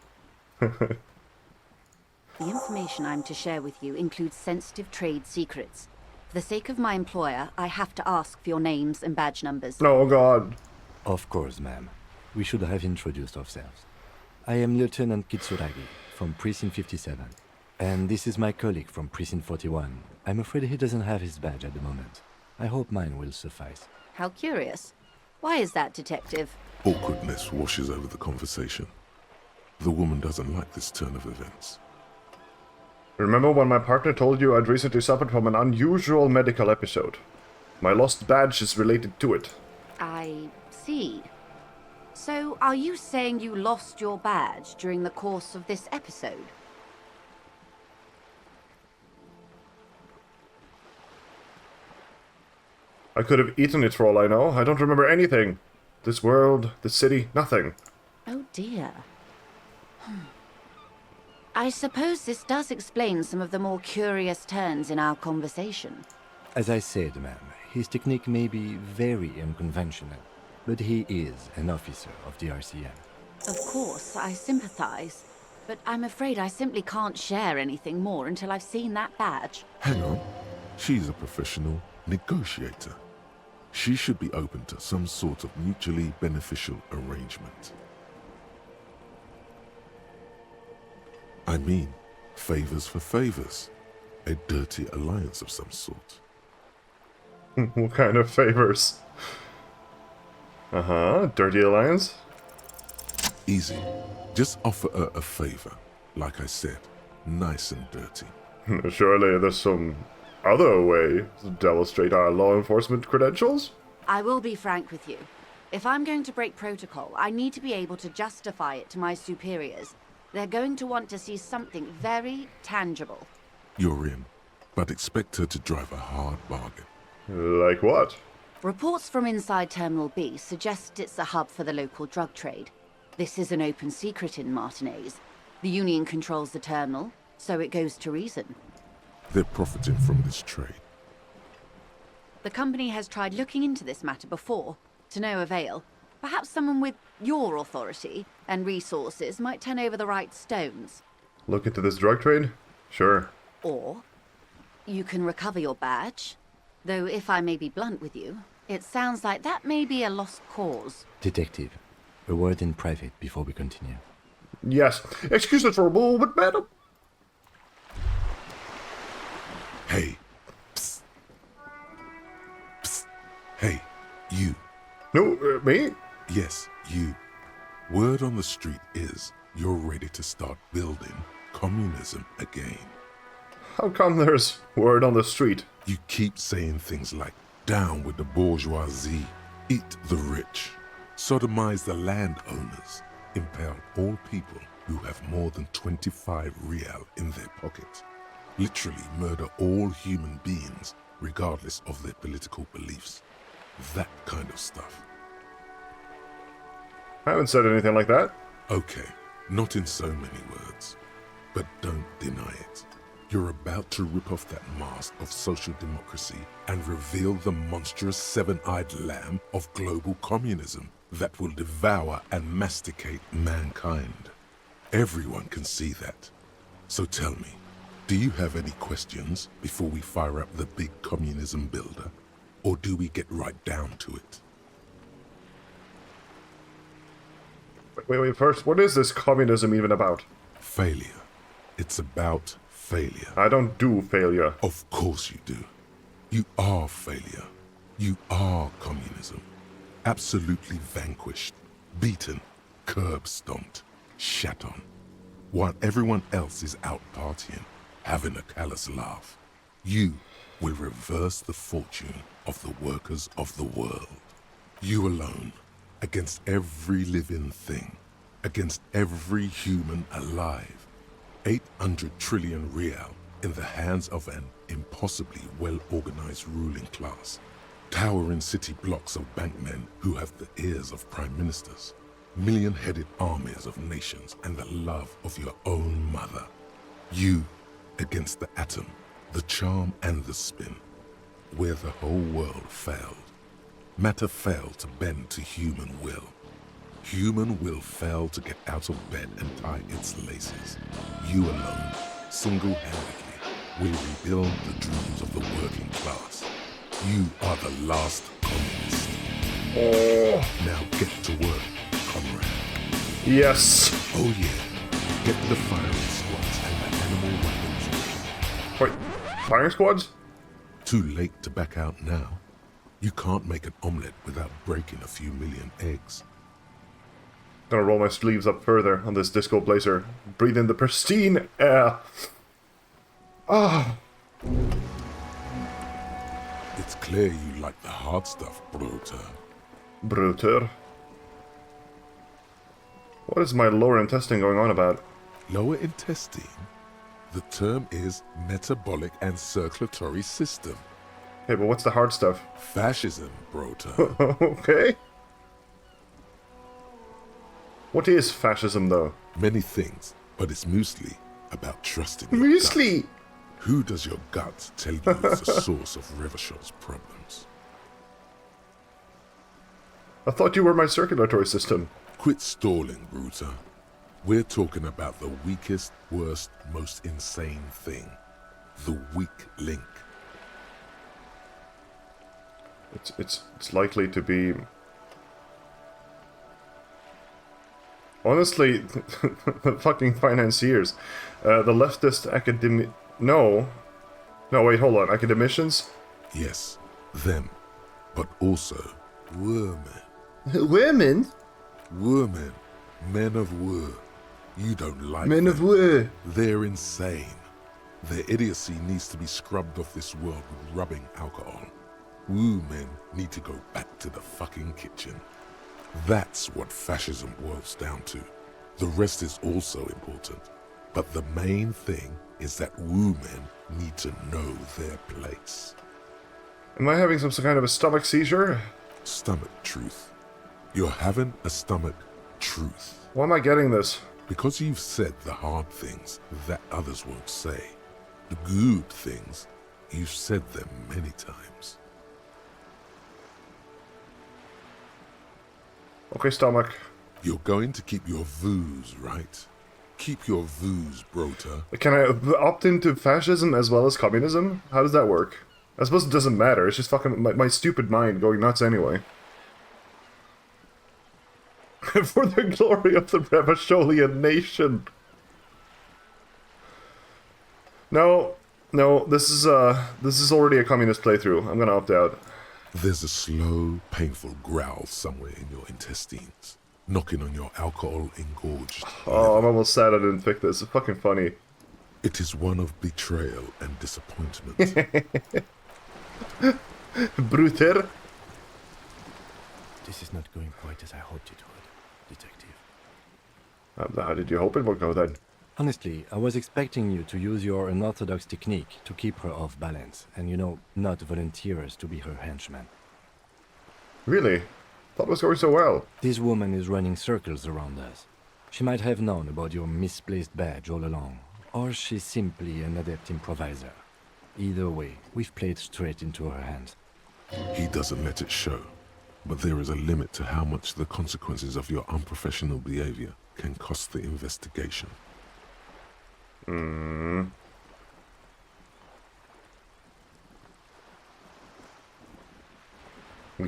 The information I'm to share with you includes sensitive trade secrets. For the sake of my employer, I have to ask for your names and badge numbers. Oh God. Of course, ma'am. We should have introduced ourselves. I am Lieutenant Kitsuragi, from Precinct 57. And this is my colleague from Precinct 41. I'm afraid he doesn't have his badge at the moment. I hope mine will suffice. How curious. Why is that, Detective? Awkwardness washes over the conversation. The woman doesn't like this turn of events. Remember when my partner told you I'd recently suffered from an unusual medical episode? My lost badge is related to it. I see. So, are you saying you lost your badge during the course of this episode? I could have eaten it for all I know. I don't remember anything. This world, this city, nothing. Oh dear. I suppose this does explain some of the more curious turns in our conversation. As I said, ma'am, his technique may be very unconventional, but he is an officer of the RCM. Of course, I sympathize, but I'm afraid I simply can't share anything more until I've seen that badge. Hang on. She's a professional negotiator. She should be open to some sort of mutually beneficial arrangement. I mean, favors for favors. A dirty alliance of some sort. What kind of favors? Dirty alliance? Easy. Just offer her a favor. Like I said, nice and dirty. Surely there's some other way to demonstrate our law enforcement credentials? I will be frank with you. If I'm going to break protocol, I need to be able to justify it to my superiors. They're going to want to see something very tangible. You're in, but expect her to drive a hard bargain. Like what? Reports from inside Terminal B suggest it's a hub for the local drug trade. This is an open secret in Martinez. The Union controls the terminal, so it goes to reason. They're profiting from this trade. The company has tried looking into this matter before, to no avail. Perhaps someone with your authority and resources might turn over the right stones. Look into this drug trade? Sure. Or you can recover your badge. Though if I may be blunt with you, it sounds like that may be a lost cause. Detective, a word in private before we continue. Yes. Excuse me for a moment, madam. Hey. Psst. Psst. Hey, you. No, me? Yes, you. Word on the street is you're ready to start building communism again. How come there's word on the street? You keep saying things like, down with the bourgeoisie, eat the rich, sodomize the landowners, impale all people who have more than 25 real in their pockets, literally murder all human beings regardless of their political beliefs. That kind of stuff. I haven't said anything like that. Okay, not in so many words, but don't deny it. You're about to rip off that mask of social democracy and reveal the monstrous seven-eyed lamb of global communism that will devour and masticate mankind. Everyone can see that. So tell me, do you have any questions before we fire up the big communism builder? Or do we get right down to it? Wait, first, what is this communism even about? Failure. It's about failure. I don't do failure. Of course you do. You are failure. You are communism. Absolutely vanquished, beaten, curb-stomped, shat on. While everyone else is out partying, having a callous laugh, you will reverse the fortune of the workers of the world. You alone, against every living thing, against every human alive. 800 trillion real in the hands of an impossibly well-organized ruling class. Towering city blocks of bankmen who have the ears of prime ministers. Million-headed armies of nations and the love of your own mother. You against the atom, the charm and the spin. Where the whole world failed. Matter failed to bend to human will. Human will failed to get out of bed and tie its laces. You alone, single-handedly, will rebuild the dreams of the working class. You are the last communist. Oh, Now get to work, comrade. yes. Oh yeah, get the firing squads and the animal weapon Wait, firing squads? Too late to back out now. You can't make an omelette without breaking a few million eggs. Gonna roll my sleeves up further on this disco blazer. Breathe in the pristine air. Ah. It's clear you like the hard stuff, Bruter. Bruter. What is my lower intestine going on about? Lower intestine? The term is metabolic and circulatory system. Hey, but what's the hard stuff? Fascism, Bruter. Okay. What is fascism, though? Many things, but it's mostly about trusting your Muesli! gut. Who does your gut tell you is the source of Revachol's problems? I thought you were my circulatory system. Quit stalling, Bruter. We're talking about the weakest, worst, most insane thing. The weak link. It's likely to be... Honestly, the fucking financiers. The leftist academic... No. No, wait, hold on. Academicians? Yes, them. But also, women. Women? Women. Men of war. You don't like Men them. of war. They're insane. Their idiocy needs to be scrubbed off this world with rubbing alcohol. Woo men need to go back to the fucking kitchen. That's what fascism boils down to. The rest is also important. But the main thing is that woo men need to know their place. Am I having some kind of a stomach seizure? Stomach truth. You're having a stomach truth. Why am I getting this? Because you've said the hard things that others won't say. The good things, you've said them many times. Okay, stomach. You're going to keep your vooz, right? Keep your vooz, Brota. Can I opt into fascism as well as communism? How does that work? I suppose it doesn't matter. It's just fucking my stupid mind going nuts anyway. For the glory of the Revacholian nation. No, this is already a communist playthrough. I'm gonna opt out. There's a slow, painful growl somewhere in your intestines, knocking on your alcohol-engorged Oh, I'm almost sad I didn't pick this. It's fucking funny. It is one of betrayal and disappointment. Bruter. This is not going quite as I hoped it would, Detective. How did you hope it would go then? Honestly, I was expecting you to use your unorthodox technique to keep her off balance, and not volunteer us to be her henchman. Really? Thought it was going so well. This woman is running circles around us. She might have known about your misplaced badge all along, or she's simply an adept improviser. Either way, we've played straight into her hands. He doesn't let it show, but there is a limit to how much the consequences of your unprofessional behavior can cost the investigation. We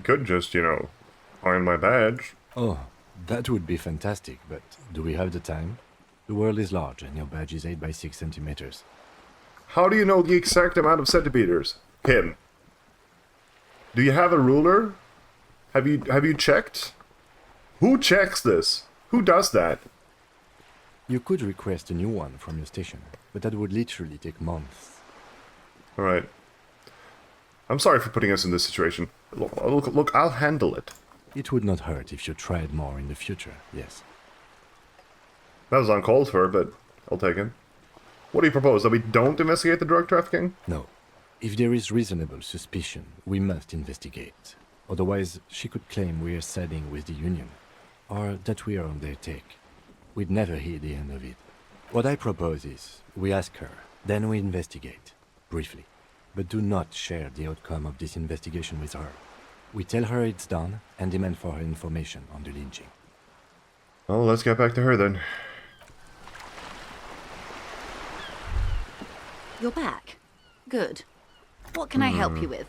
could just, find my badge. Oh, that would be fantastic, but do we have the time? The world is large, and your badge is 8 by 6 centimeters. How do you know the exact amount of centimeters? Him. Do you have a ruler? Have you checked? Who checks this? Who does that? You could request a new one from your station, but that would literally take months. Alright. I'm sorry for putting us in this situation. Look, I'll handle it. It would not hurt if you tried more in the future, yes. That was uncalled for, but I'll take it. What do you propose? That we don't investigate the drug trafficking? No. If there is reasonable suspicion, we must investigate. Otherwise, she could claim we are siding with the Union, or that we are on their take. We'd never hear the end of it. What I propose is, we ask her, then we investigate, briefly. But do not share the outcome of this investigation with her. We tell her it's done, and demand for her information on the lynching. Well, let's get back to her then. You're back. Good. What can I help you with?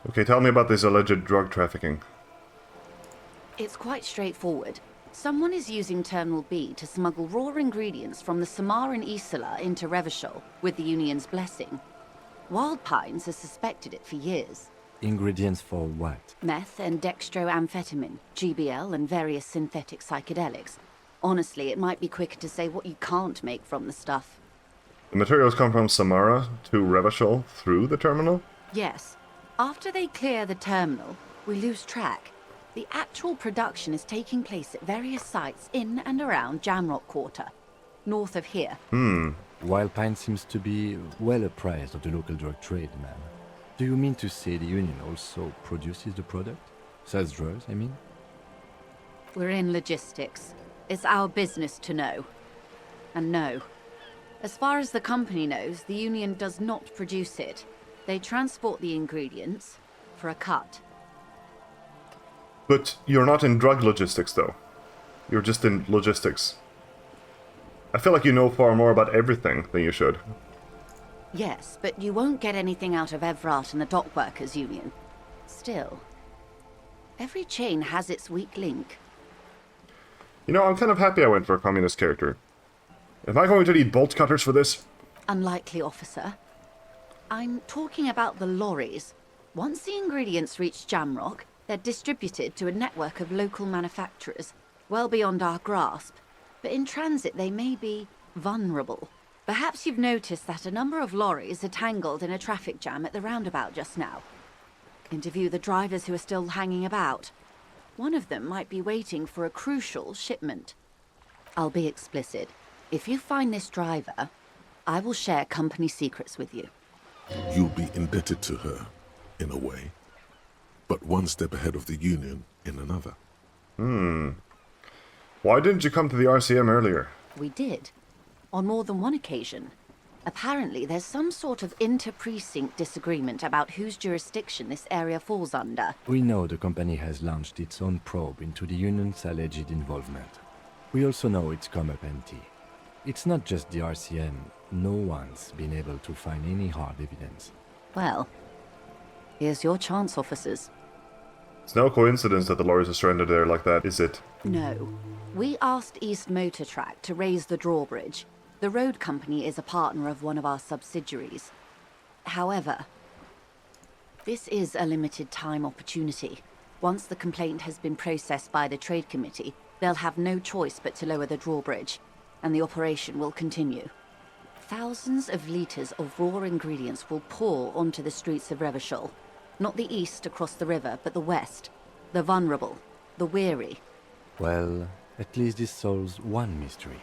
Okay, tell me about this alleged drug trafficking. It's quite straightforward. Someone is using Terminal B to smuggle raw ingredients from the Samaran Isola into Revachol with the Union's blessing. Wild Pines has suspected it for years. Ingredients for what? Meth and dextroamphetamine, GBL, and various synthetic psychedelics. Honestly, it might be quicker to say what you can't make from the stuff. The materials come from Samara to Revachol through the terminal? Yes. After they clear the terminal, we lose track. The actual production is taking place at various sites in and around Jamrock Quarter, north of here. Wild Pine seems to be well apprised of the local drug trade, ma'am. Do you mean to say the Union also produces the product? Sells drugs, I mean? We're in logistics. It's our business to know. And no. As far as the company knows, the Union does not produce it. They transport the ingredients for a cut. But you're not in drug logistics, though. You're just in logistics. I feel like you know far more about everything than you should. Yes, but you won't get anything out of Evrat and the Dockworkers Union. Still, every chain has its weak link. You know, I'm kind of happy I went for a communist character. Am I going to need bolt cutters for this? Unlikely, officer. I'm talking about the lorries. Once the ingredients reach Jamrock, they're distributed to a network of local manufacturers, well beyond our grasp. But in transit, they may be vulnerable. Perhaps you've noticed that a number of lorries are tangled in a traffic jam at the roundabout just now. Interview the drivers who are still hanging about. One of them might be waiting for a crucial shipment. I'll be explicit. If you find this driver, I will share company secrets with you. You'll be indebted to her, in a way. But one step ahead of the Union in another. Why didn't you come to the RCM earlier? We did. On more than one occasion. Apparently, there's some sort of inter-precinct disagreement about whose jurisdiction this area falls under. We know the company has launched its own probe into the Union's alleged involvement. We also know it's come up empty. It's not just the RCM. No one's been able to find any hard evidence. Well, here's your chance, officers. It's no coincidence that the lorries are stranded there like that, is it? No. We asked East Motor Track to raise the drawbridge. The road company is a partner of one of our subsidiaries. However, this is a limited time opportunity. Once the complaint has been processed by the Trade Committee, they'll have no choice but to lower the drawbridge, and the operation will continue. Thousands of litres of raw ingredients will pour onto the streets of Revachol. Not the east across the river, but the west. The vulnerable, the weary. Well, at least this solves one mystery.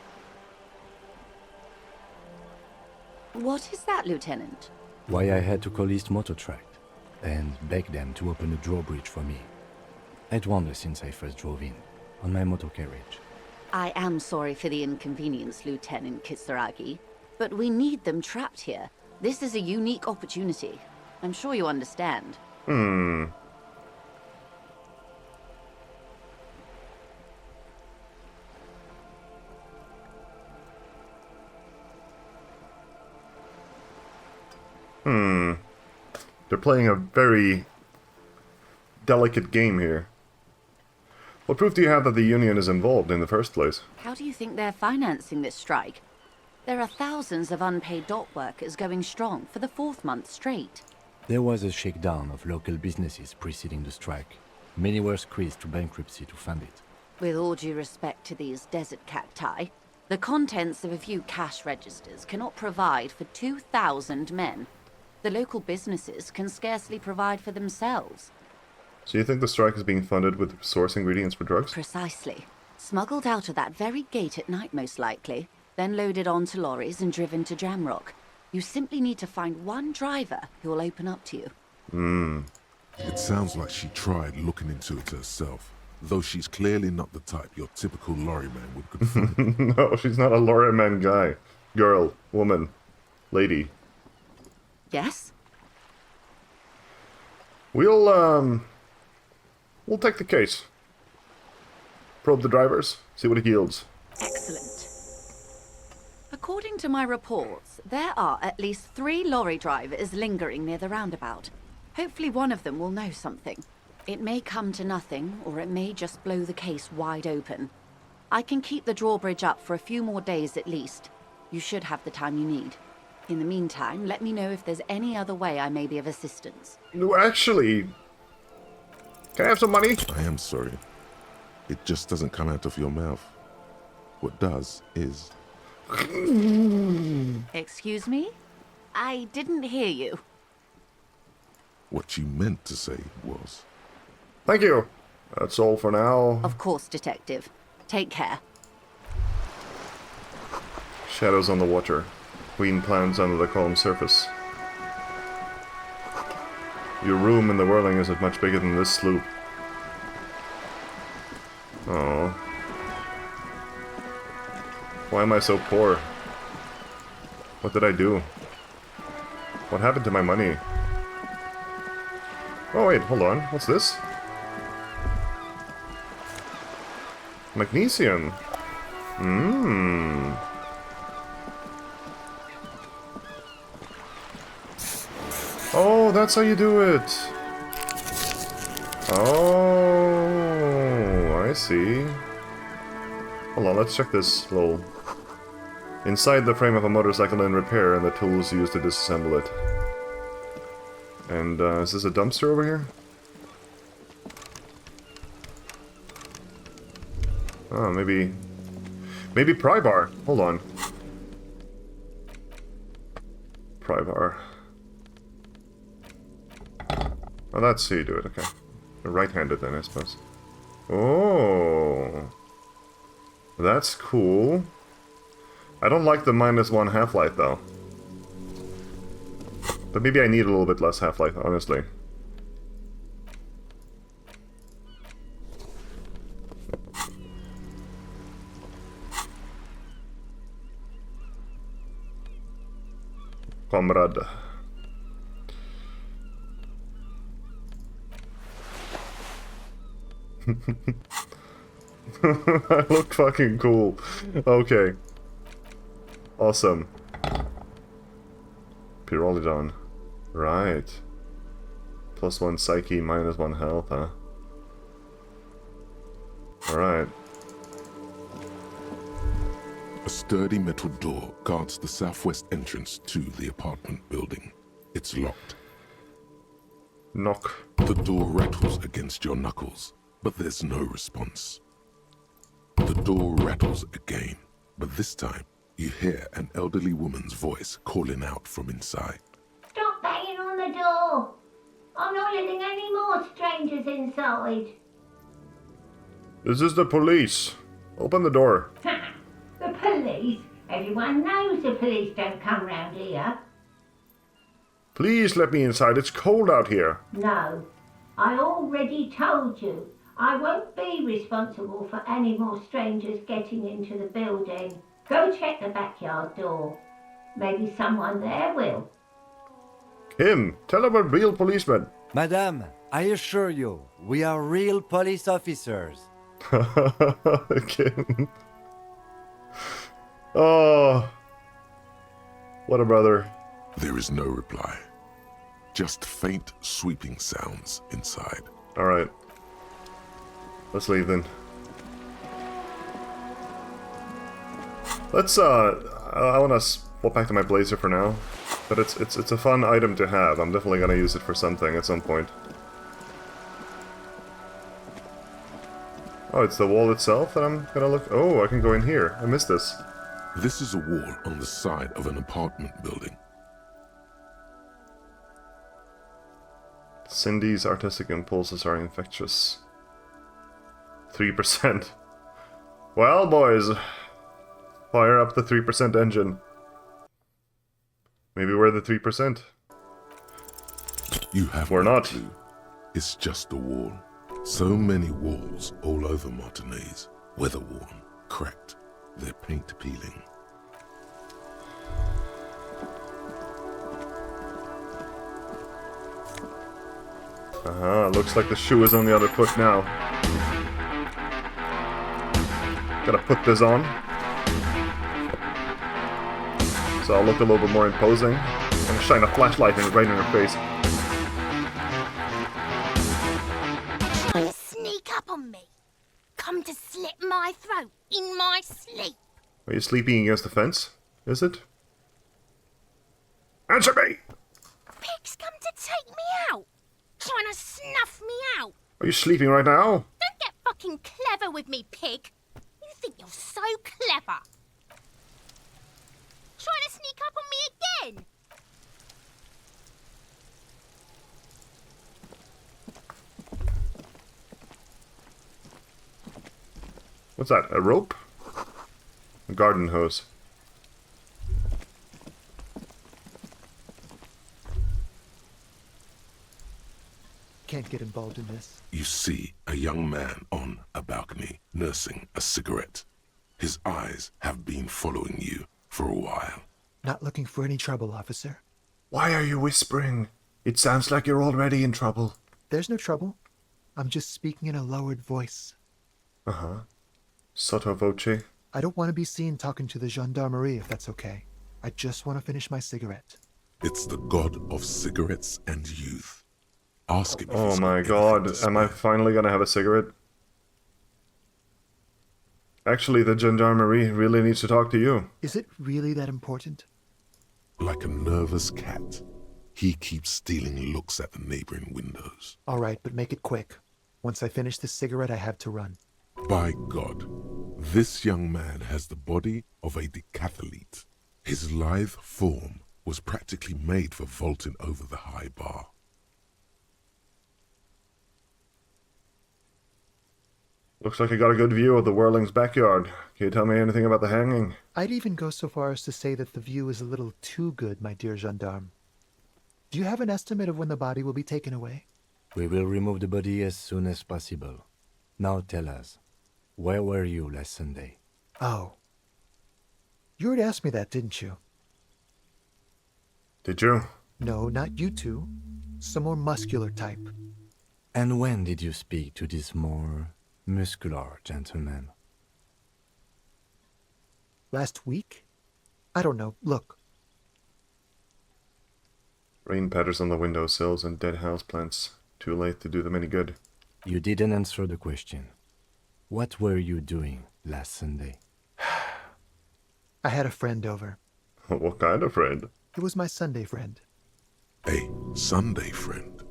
What is that, Lieutenant? Why I had to call East Motor Track and beg them to open a drawbridge for me. I'd wondered since I first drove in, on my motor carriage. I am sorry for the inconvenience, Lieutenant Kisaragi, but we need them trapped here. This is a unique opportunity. I'm sure you understand. They're playing a very delicate game here. What proof do you have that the Union is involved in the first place? How do you think they're financing this strike? There are thousands of unpaid dock workers going strong for the 4th month straight. There was a shakedown of local businesses preceding the strike. Many were squeezed to bankruptcy to fund it. With all due respect to these desert cacti, the contents of a few cash registers cannot provide for 2,000 men. The local businesses can scarcely provide for themselves. So you think the strike is being funded with source ingredients for drugs? Precisely. Smuggled out of that very gate at night, most likely, then loaded onto lorries and driven to Jamrock. You simply need to find one driver who will open up to you. It sounds like she tried looking into it herself, though she's clearly not the type your typical lorryman would confront. No, she's not a lorryman guy. Girl, woman, lady. Yes? We'll take the case. Probe the drivers, see what it yields. Excellent. According to my reports, there are at least 3 lorry drivers lingering near the roundabout. Hopefully one of them will know something. It may come to nothing, or it may just blow the case wide open. I can keep the drawbridge up for a few more days at least. You should have the time you need. In the meantime, let me know if there's any other way I may be of assistance. No, actually... Can I have some money? I am sorry. It just doesn't come out of your mouth. What does is... Excuse me? I didn't hear you. What you meant to say was... Thank you. That's all for now. Of course, Detective. Take care. Shadows on the water. Queen plans under the calm surface. Your room in the whirling isn't much bigger than this sloop. Oh. Why am I so poor? What did I do? What happened to my money? Oh wait, hold on. What's this? Magnesium. Oh, that's how you do it. Oh, I see. Hold on, let's check this little... Inside the frame of a motorcycle in repair and the tools used to disassemble it. And, is this a dumpster over here? Oh, maybe... Maybe pry bar. Hold on. Pry bar. Oh, that's how you do it, okay. Right-handed then, I suppose. Oh! That's cool. I don't like the -1 half-life, though. But maybe I need a little bit less half-life, honestly. Comrade. I look fucking cool. Okay. Awesome. Pyrrolidon. Right. +1 psyche, -1 health, huh? Alright. A sturdy metal door guards the southwest entrance to the apartment building. It's locked. Knock. The door rattles against your knuckles, but there's no response. The door rattles again, but this time you hear an elderly woman's voice calling out from inside. Stop banging on the door! I'm not letting any more strangers inside. This is the police. Open the door. The police? Everyone knows the police don't come round here. Please let me inside. It's cold out here. No, I already told you. I won't be responsible for any more strangers getting into the building. Go check the backyard door. Maybe someone there will. Him. Tell him we're real policemen. Madame, I assure you, we are real police officers. Again. Oh. What a brother. There is no reply. Just faint, sweeping sounds inside. Alright. Let's leave then. Let's, I wanna swap back to my blazer for now. But it's a fun item to have. I'm definitely gonna use it for something at some point. Oh, it's the wall itself that I'm gonna look... Oh, I can go in here. I missed this. This is a wall on the side of an apartment building. Cindy's artistic impulses are infectious. 3%. Well, boys. Fire up the 3% engine. Maybe we're the 3%. You have We're no not. clue. It's just a wall. So many walls all over Martinez. Weather-worn, cracked, their paint peeling. Looks like the shoe is on the other foot now. Gotta put this on. So I'll look a little bit more imposing. I'm gonna shine a flashlight right in her face. Sneak up on me. Come to slip my throat in my sleep. Are you sleeping against the fence? Is it? Answer me! Pig's come to take me out. Trying to snuff me out. Are you sleeping right now? Don't get fucking clever with me, pig. You think you're so clever. Trying to sneak up on me again. What's that? A rope? A garden hose. Can't get involved in this. You see a young man on a balcony nursing a cigarette. His eyes have been following you for a while. Not looking for any trouble, officer. Why are you whispering? It sounds like you're already in trouble. There's no trouble. I'm just speaking in a lowered voice. Uh-huh. Sotto voce. I don't want to be seen talking to the gendarmerie if that's okay. I just want to finish my cigarette. It's the god of cigarettes and youth. Ask him if Oh he's my got god, anything to am I spare. finally gonna have a cigarette? Actually, the gendarmerie really needs to talk to you. Is it really that important? Like a nervous cat, he keeps stealing looks at the neighboring windows. All right, but make it quick. Once I finish this cigarette, I have to run. By God, this young man has the body of a decathlete. His lithe form was practically made for vaulting over the high bar. Looks like you got a good view of the Whirling's backyard. Can you tell me anything about the hanging? I'd even go so far as to say that the view is a little too good, my dear gendarme. Do you have an estimate of when the body will be taken away? We will remove the body as soon as possible. Now tell us, where were you last Sunday? Oh. You already asked me that, didn't you? Did you? No, not you two. Some more muscular type. And when did you speak to this more muscular gentleman? Last week? I don't know. Look. Rain patters on the windowsills and dead houseplants. Too late to do them any good. You didn't answer the question. What were you doing last Sunday? I had a friend over. What kind of friend? It was my Sunday friend. A Sunday friend.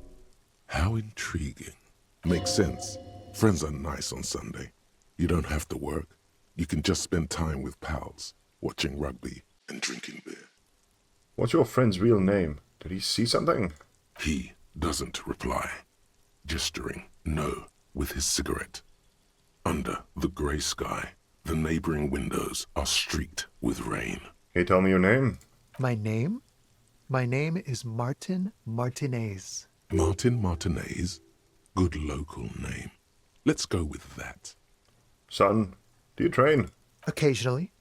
How intriguing. Makes sense. Friends are nice on Sunday. You don't have to work. You can just spend time with pals, watching rugby and drinking beer. What's your friend's real name? Did he see something? He doesn't reply, gesturing no with his cigarette. Under the grey sky, the neighboring windows are streaked with rain. Can you tell me your name? My name? My name is Martin Martinez. Martin Martinez? Good local name. Let's go with that. Son, do you train? Occasionally.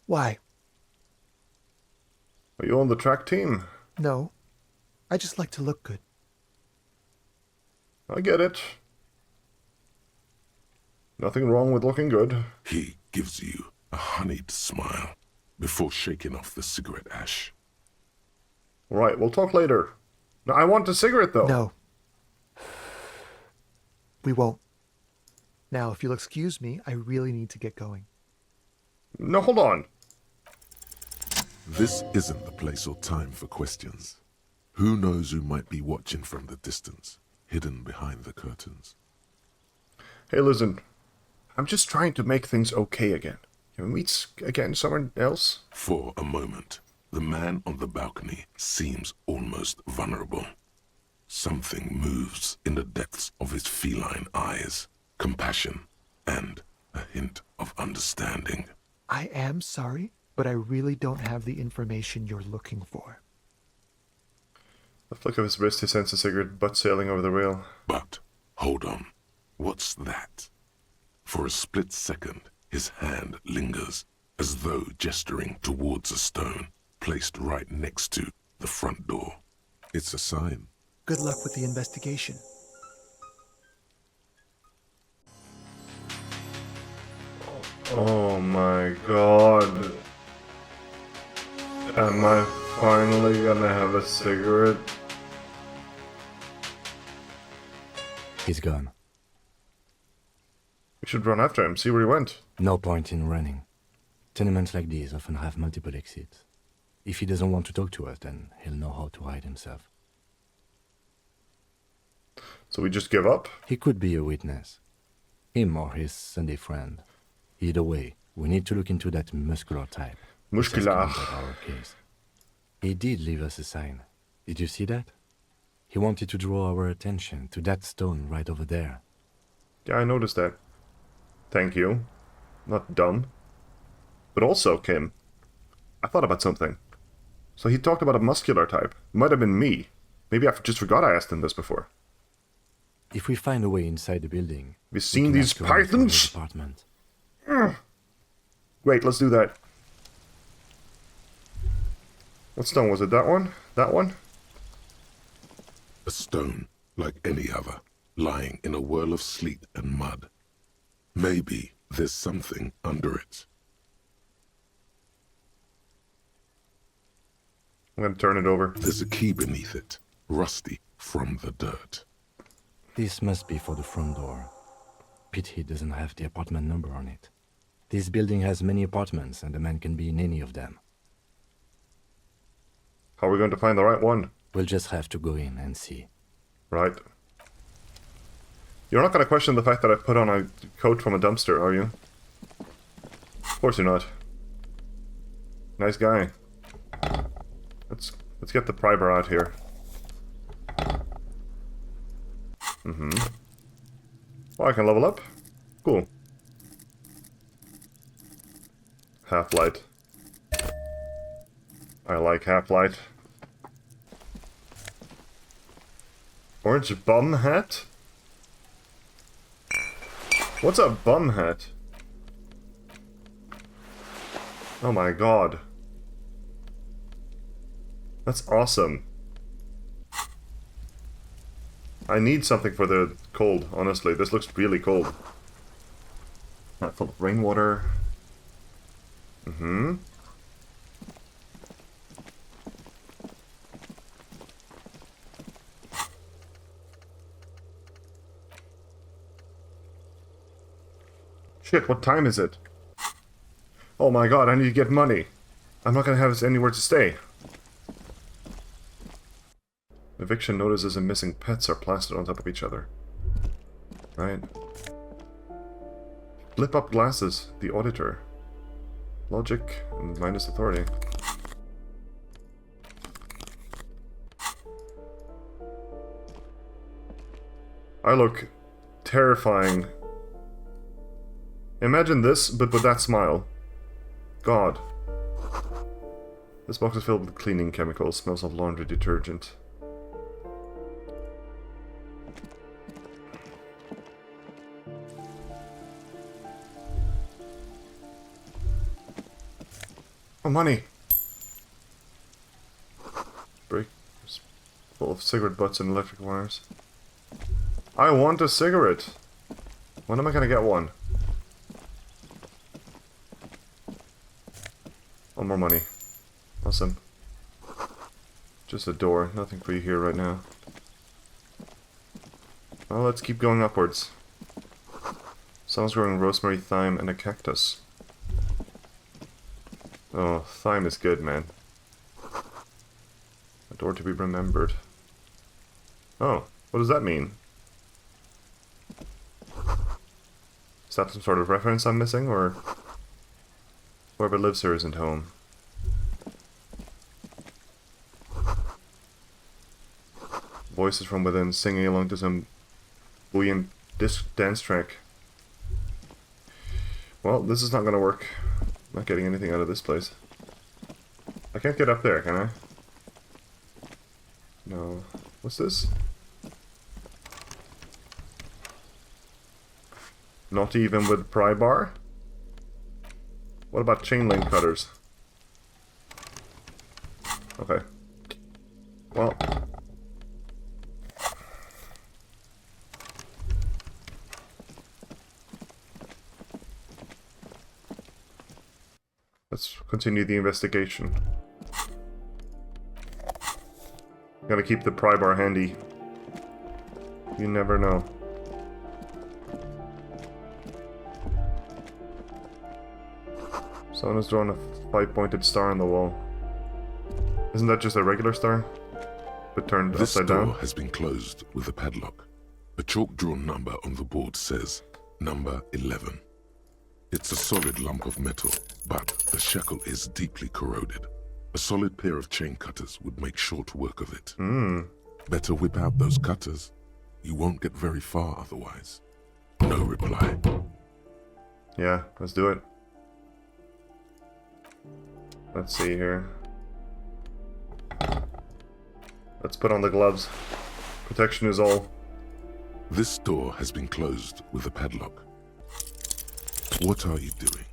Why? Are you on the track team? No. I just like to look good. I get it. Nothing wrong with looking good. He gives you a honeyed smile before shaking off the cigarette ash. Right, we'll talk later. No, I want a cigarette, though. No. We won't. Now, if you'll excuse me, I really need to get going. No, hold on. This isn't the place or time for questions. Who knows who might be watching from the distance, hidden behind the curtains? Hey, listen. I'm just trying to make things okay again. Can we meet again somewhere else? For a moment, the man on the balcony seems almost vulnerable. Something moves in the depths of his feline eyes. Compassion and a hint of understanding. I am sorry, but I really don't have the information you're looking for. The flick of his wrist, he sends a cigarette butt sailing over the rail. But, hold on. What's that? For a split second, his hand lingers, as though gesturing towards a stone placed right next to the front door. It's a sign. Good luck with the investigation. Oh my god. Am I finally gonna have a cigarette? He's gone. We should run after him, see where he went. No point in running. Tenements like these often have multiple exits. If he doesn't want to talk to us, then he'll know how to hide himself. So we just give up? He could be a witness. Him or his Sunday friend. Either way, we need to look into that muscular type. Muscular. Our case. He did leave us a sign. Did you see that? He wanted to draw our attention to that stone right over there. Yeah, I noticed that. Thank you. Not dumb. But also, Kim, I thought about something. So he talked about a muscular type. Might have been me. Maybe I just forgot I asked him this before. If we find a way inside the building... Have you seen these pythons? Great, let's do that. What stone was it? That one? That one? A stone, like any other, lying in a whirl of sleet and mud. Maybe there's something under it. I'm gonna turn it over. There's a key beneath it, rusty from the dirt. This must be for the front door. Pity doesn't have the apartment number on it. This building has many apartments, and the man can be in any of them. How are we going to find the right one? We'll just have to go in and see. Right. You're not going to question the fact that I put on a coat from a dumpster, are you? Of course you're not. Nice guy. Let's get the primer out here. Oh, I can level up? Cool. Half-light. I like half-light. Orange bum hat? What's a bum hat? Oh my god. That's awesome. I need something for the cold, honestly. This looks really cold. Not full of rainwater. Shit, what time is it? Oh my god, I need to get money. I'm not gonna have anywhere to stay. Eviction notices and missing pets are plastered on top of each other. Right. Flip up glasses, the auditor. Logic and minus authority. I look terrifying. Imagine this, but with that smile. God. This box is filled with cleaning chemicals, smells of laundry detergent. Oh, money! Break. Full of cigarette butts and electric wires. I want a cigarette! When am I gonna get one? Oh, more money. Awesome. Just a door. Nothing for you here right now. Well, let's keep going upwards. Someone's growing rosemary, thyme, and a cactus. Oh, thyme is good, man. A door to be remembered. Oh, what does that mean? Is that some sort of reference I'm missing, or... Whoever lives here isn't home? Voices from within singing along to some buoyant dance track. Well, this is not gonna work. I'm not getting anything out of this place. I can't get up there, can I? No. What's this? Not even with pry bar? What about chain link cutters? Okay. Well. Let's continue the investigation. Gotta keep the pry bar handy. You never know. Someone has drawn a 5-pointed star on the wall. Isn't that just a regular star? But turned This upside door down? has been closed with a padlock. A chalk-drawn number on the board says number 11. It's a solid lump of metal, but the shackle is deeply corroded. A solid pair of chain cutters would make short work of it. Better whip out those cutters. You won't get very far otherwise. No reply. Yeah, let's do it. Let's see here. Let's put on the gloves. Protection is all. This door has been closed with a padlock. What are you doing?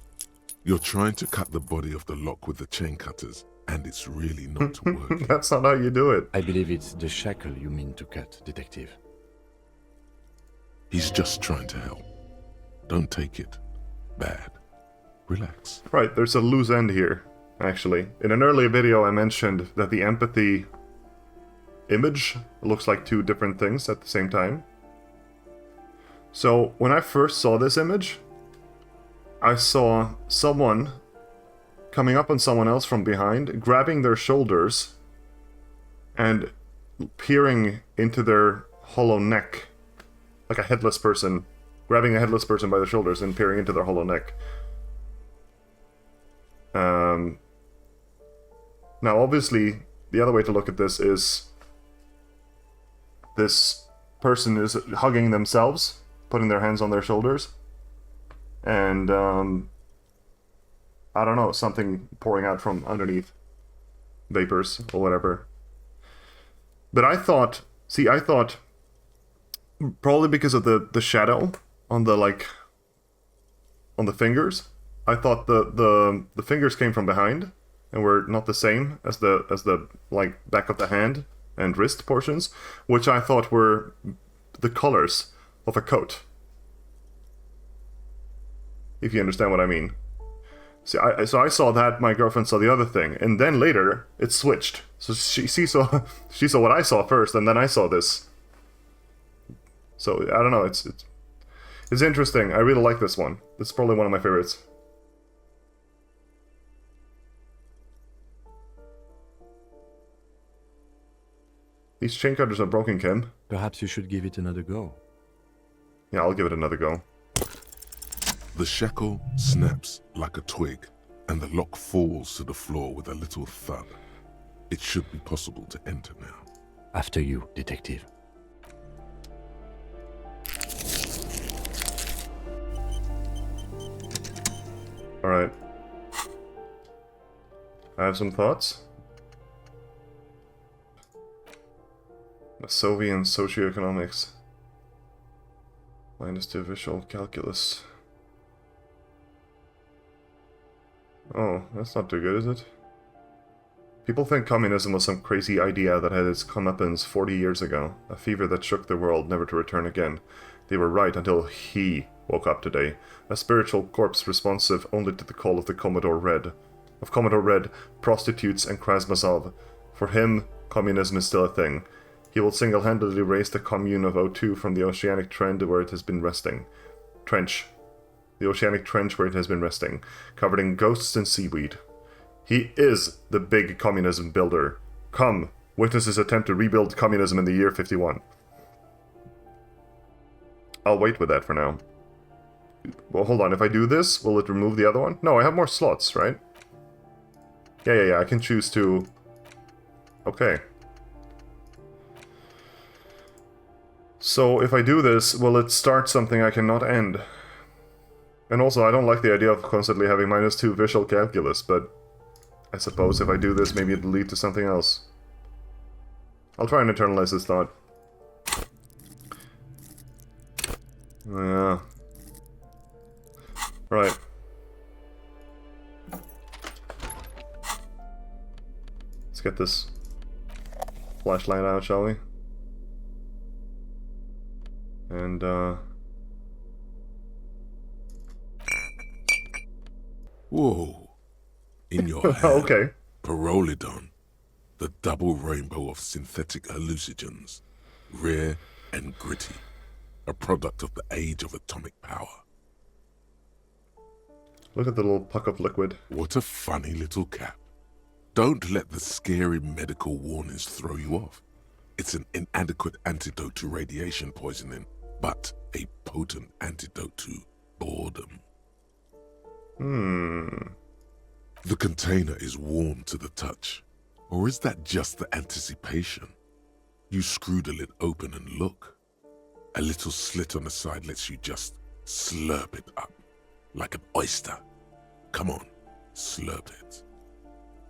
You're trying to cut the body of the lock with the chain cutters, and it's really not working. That's not how you do it. I believe it's the shackle you mean to cut, Detective. He's just trying to help. Don't take it bad. Relax. Right, there's a loose end here, actually. In an earlier video I mentioned that the empathy image looks like two different things at the same time. So, when I first saw this image, I saw someone coming up on someone else from behind, grabbing their shoulders, and peering into their hollow neck. Like a headless person, grabbing a headless person by the shoulders and peering into their hollow neck. Now, obviously, the other way to look at this is this person is hugging themselves, putting their hands on their shoulders, and I don't know, something pouring out from underneath, vapors or whatever. But I thought, probably because of the shadow on the on the fingers, I thought the fingers came from behind and were not the same as the like back of the hand and wrist portions, which I thought were the colors of a coat. If you understand what I mean. See, so I saw that, my girlfriend saw the other thing, and then later it switched. So she saw what I saw first, and then I saw this. So I don't know. It's interesting. I really like this one. It's probably one of my favorites. These chain cutters are broken, Kim. Perhaps you should give it another go. Yeah, I'll give it another go. The shackle snaps like a twig, and the lock falls to the floor with a little thud. It should be possible to enter now. After you, Detective. Alright. I have some thoughts. Mazovian socioeconomics. -2 visual calculus. Oh, that's not too good, is it? People think communism was some crazy idea that had its comeuppance 40 years ago, a fever that shook the world never to return again. They were right until he woke up today, a spiritual corpse responsive only to the call of the Commodore Red. Of Commodore Red, prostitutes and Krasmazov. For him, communism is still a thing. He will single-handedly raise the commune of O2 from the oceanic trend where it has been resting. The oceanic trench where it has been resting, covered in ghosts and seaweed. He is the big communism builder. Come, witness his attempt to rebuild communism in the year 51. I'll wait with that for now. Well, hold on, if I do this, will it remove the other one? No, I have more slots, right? Yeah, I can choose to... Okay. So, if I do this, will it start something I cannot end? And also, I don't like the idea of constantly having -2 visual calculus, but I suppose if I do this, maybe it'll lead to something else. I'll try and internalize this thought. Yeah. Right. Let's get this flashlight out, shall we? And, Whoa. In your hand, okay. Pyrrolidon, the double rainbow of synthetic hallucinogens, rare and gritty, a product of the age of atomic power. Look at the little puck of liquid. What a funny little cap. Don't let the scary medical warnings throw you off. It's an inadequate antidote to radiation poisoning, but a potent antidote to boredom. The container is warm to the touch. Or is that just the anticipation? You screw the lid open and look. A little slit on the side lets you just slurp it up. Like an oyster. Come on, slurp it.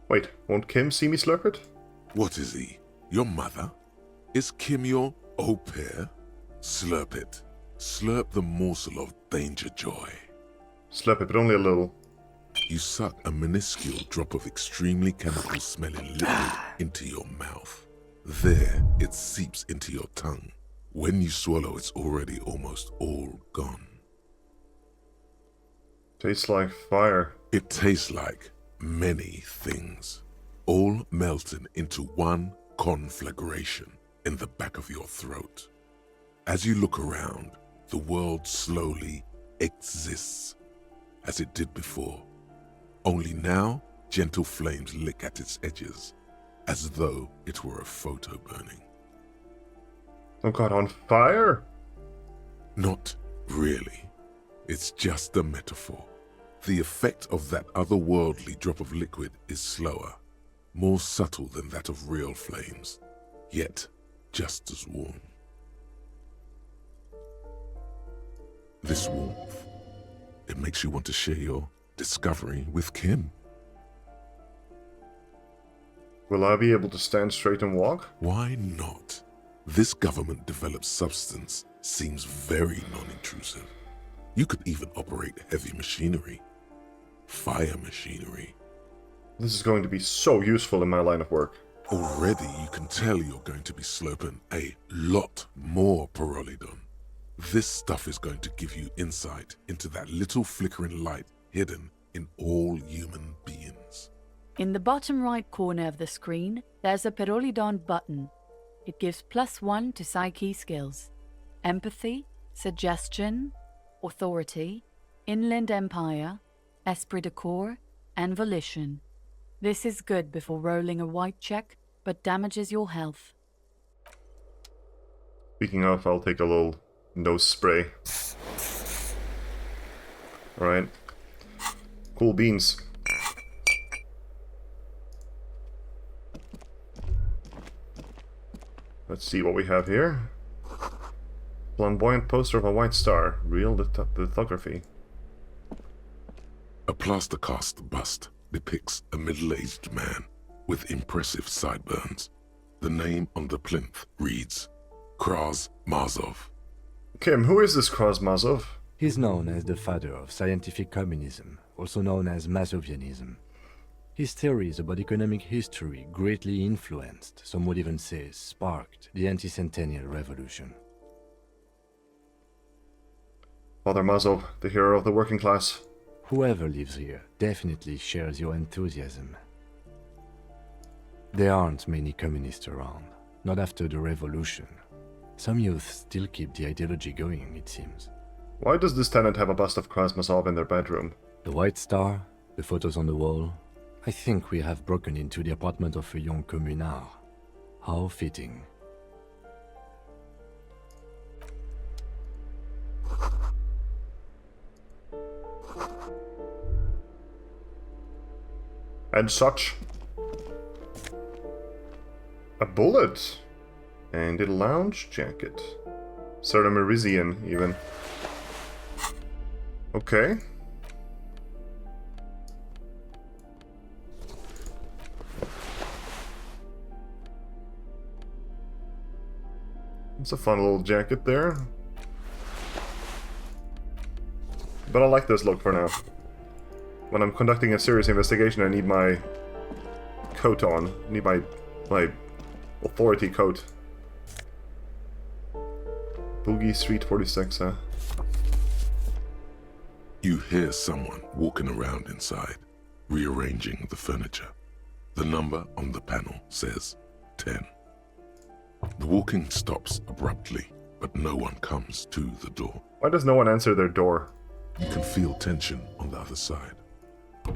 Wait, won't Kim see me slurp it? What is he? Your mother? Is Kim your au pair? Slurp it. Slurp the morsel of danger joy. Slurp it, but only a little. You suck a minuscule drop of extremely chemical-smelling liquid into your mouth. There, it seeps into your tongue. When you swallow, it's already almost all gone. Tastes like fire. It tastes like many things, all melting into one conflagration in the back of your throat. As you look around, the world slowly exists, as it did before. Only now, gentle flames lick at its edges, as though it were a photo burning. Oh god, on fire? Not really. It's just a metaphor. The effect of that otherworldly drop of liquid is slower, more subtle than that of real flames, yet just as warm. This warmth, it makes you want to share your discovery with Kim. Will I be able to stand straight and walk? Why not? This government-developed substance seems very non-intrusive. You could even operate heavy machinery. Fire machinery. This is going to be so useful in my line of work. Already you can tell you're going to be slurping a lot more pyrrolidon. This stuff is going to give you insight into that little flickering light hidden in all human beings. In the bottom right corner of the screen, there's a pyrrolidon button. It gives +1 to psyche skills. Empathy, suggestion, authority, inland empire, esprit de corps, and volition. This is good before rolling a white check, but damages your health. Speaking of, I'll take a little nose spray. Alright. Cool beans. Let's see what we have here. Flamboyant poster of a white star. Real lithography. A plaster cast bust depicts a middle-aged man with impressive sideburns. The name on the plinth reads Kraz Mazov. Kim, who is this Kraz Mazov? He's known as the father of scientific communism, also known as Mazovianism. His theories about economic history greatly influenced, some would even say sparked, the anti-centennial revolution. Father Mazov, the hero of the working class. Whoever lives here definitely shares your enthusiasm. There aren't many communists around, not after the revolution. Some youth still keep the ideology going, it seems. Why does this tenant have a bust of Kraz Mazov in their bedroom? The white star, the photos on the wall. I think we have broken into the apartment of a young communard. How fitting. And such. A bullet. And a lounge jacket. Elysium, even. Okay. It's a fun little jacket there. But I like this look for now. When I'm conducting a serious investigation, I need my coat on. I need my authority coat. Boogie Street 46, huh? You hear someone walking around inside, rearranging the furniture. The number on the panel says 10. The walking stops abruptly, but no one comes to the door. Why does no one answer their door? You can feel tension on the other side.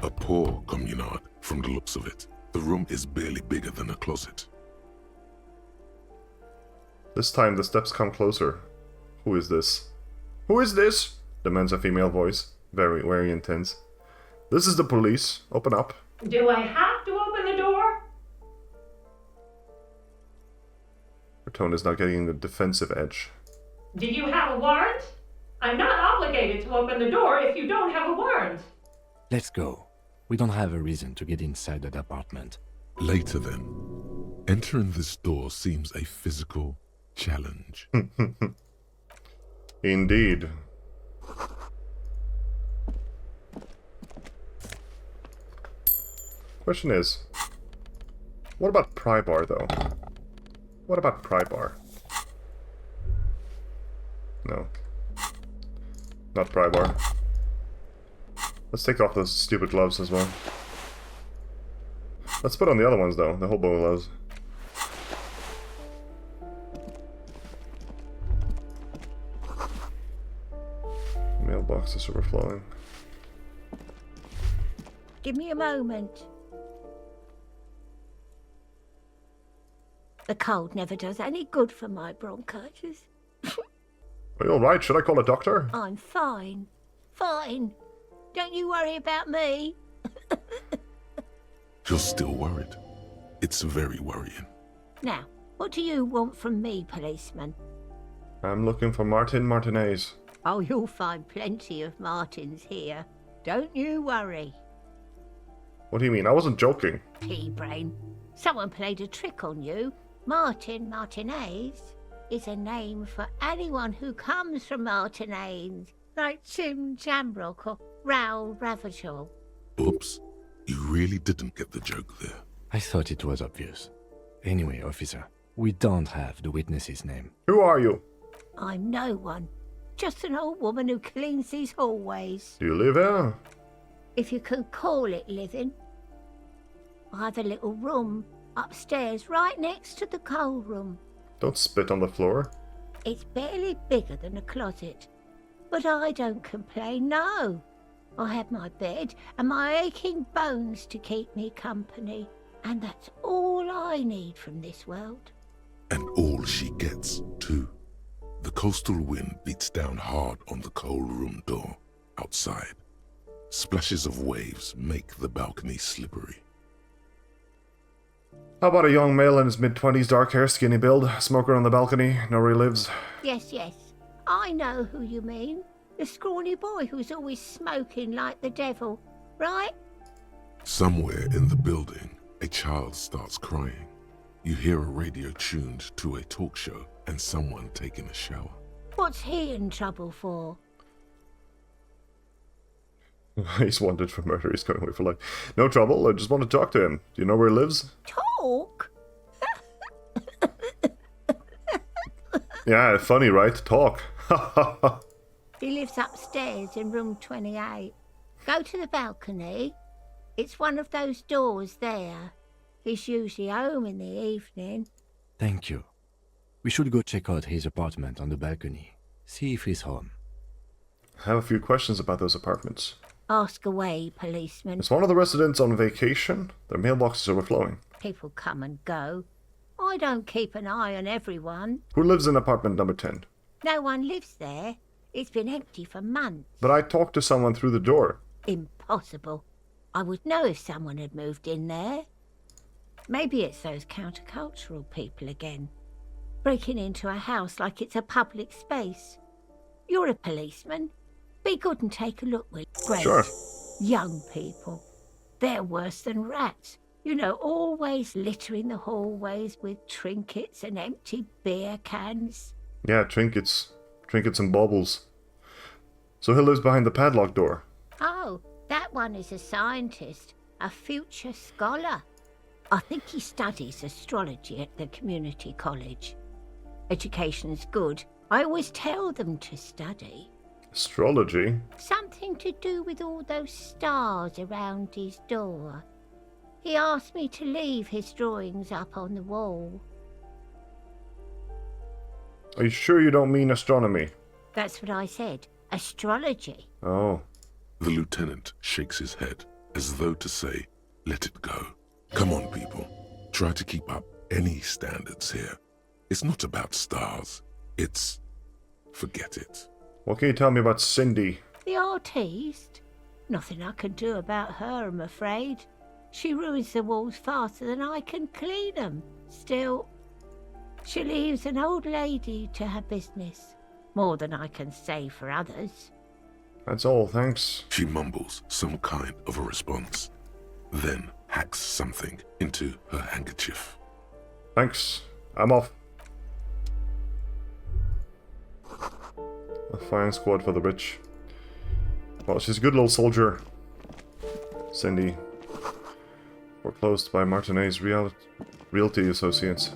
A poor communard, from the looks of it. The room is barely bigger than a closet. This time the steps come closer. Who is this? Who is this? Demands a female voice. Very intense. This is the police. Open up. Do I have to open the door? Her tone is now getting the defensive edge. Do you have a warrant? I'm not obligated to open the door if you don't have a warrant. Let's go. We don't have a reason to get inside that apartment. Later then, entering this door seems a physical challenge. Indeed. Question is, what about pry bar though? What about pry bar? No. Not pry bar. Let's take off those stupid gloves as well. Let's put on the other ones though, the hobo gloves. Mailbox is overflowing. Give me a moment. The cold never does any good for my bronchitis. Are you alright? Should I call a doctor? I'm fine. Fine. Don't you worry about me. You're still worried. It's very worrying. Now, what do you want from me, policeman? I'm looking for Martin Martinez. Oh, you'll find plenty of Martins here. Don't you worry. What do you mean? I wasn't joking. Pea-brain. Someone played a trick on you. Martin Martinez is a name for anyone who comes from Martinez, like Tim Jamrock or Raoul Ravachol. Oops. You really didn't get the joke there. I thought it was obvious. Anyway, officer, we don't have the witness's name. Who are you? I'm no one. Just an old woman who cleans these hallways. Do you live here? If you can call it living. I have a little room upstairs right next to the coal room. Don't spit on the floor. It's barely bigger than a closet. But I don't complain, no. I have my bed and my aching bones to keep me company. And that's all I need from this world. And all she gets, too. The coastal wind beats down hard on the coal room door outside. Splashes of waves make the balcony slippery. How about a young male in his mid-20s, dark hair, skinny build, smoker on the balcony, know where he lives? Yes. I know who you mean. The scrawny boy who's always smoking like the devil, right? Somewhere in the building, a child starts crying. You hear a radio tuned to a talk show and someone taking a shower. What's he in trouble for? He's wanted for murder, he's going away for life. No trouble, I just want to talk to him. Do you know where he lives? Talk? Yeah, funny, right? Talk. He lives upstairs in room 28. Go to the balcony. It's one of those doors there. He's usually home in the evening. Thank you. We should go check out his apartment on the balcony. See if he's home. I have a few questions about those apartments. Ask away, policeman. Is one of the residents on vacation? Their mailbox is overflowing. People come and go. I don't keep an eye on everyone. Who lives in apartment number 10? No one lives there. It's been empty for months. But I talked to someone through the door. Impossible. I would know if someone had moved in there. Maybe it's those countercultural people again. Breaking into a house like it's a public space. You're a policeman. Be good and take a look, will you? Great. Sure. Young people. They're worse than rats. You know, always littering the hallways with trinkets and empty beer cans. Yeah, trinkets. Trinkets and baubles. So he lives behind the padlock door. Oh, that one is a scientist, a future scholar. I think he studies astrology at the community college. Education's good. I always tell them to study. Astrology? Something to do with all those stars around his door. He asked me to leave his drawings up on the wall. Are you sure you don't mean astronomy? That's what I said. Astrology. Oh. The lieutenant shakes his head, as though to say, let it go. Come on, people. Try to keep up any standards here. It's not about stars. It's... forget it. What can you tell me about Cindy? The artiste? Nothing I can do about her, I'm afraid. She ruins the walls faster than I can clean them. Still, she leaves an old lady to her business. More than I can say for others. That's all, thanks. She mumbles some kind of a response, then hacks something into her handkerchief. Thanks. I'm off. A fine squad for the rich. Well, she's a good little soldier. Cindy. Foreclosed by Martinez Realty Associates.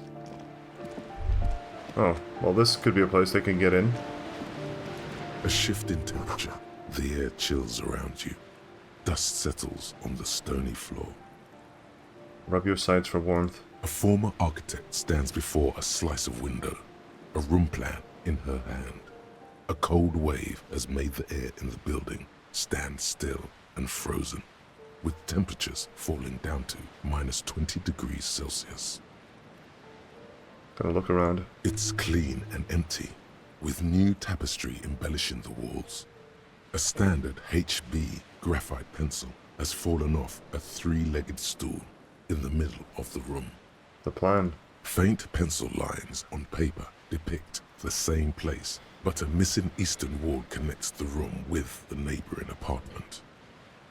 Oh, well, this could be a place they can get in. A shift in temperature. The air chills around you. Dust settles on the stony floor. Rub your sides for warmth. A former architect stands before a slice of window, a room plan in her hand. A cold wave has made the air in the building stand still and frozen, with temperatures falling down to -20 degrees Celsius. Gotta look around. It's clean and empty, with new tapestry embellishing the walls. A standard HB graphite pencil has fallen off a three-legged stool in the middle of the room. The plan. Faint pencil lines on paper depict the same place, but a missing eastern wall connects the room with the neighboring apartment.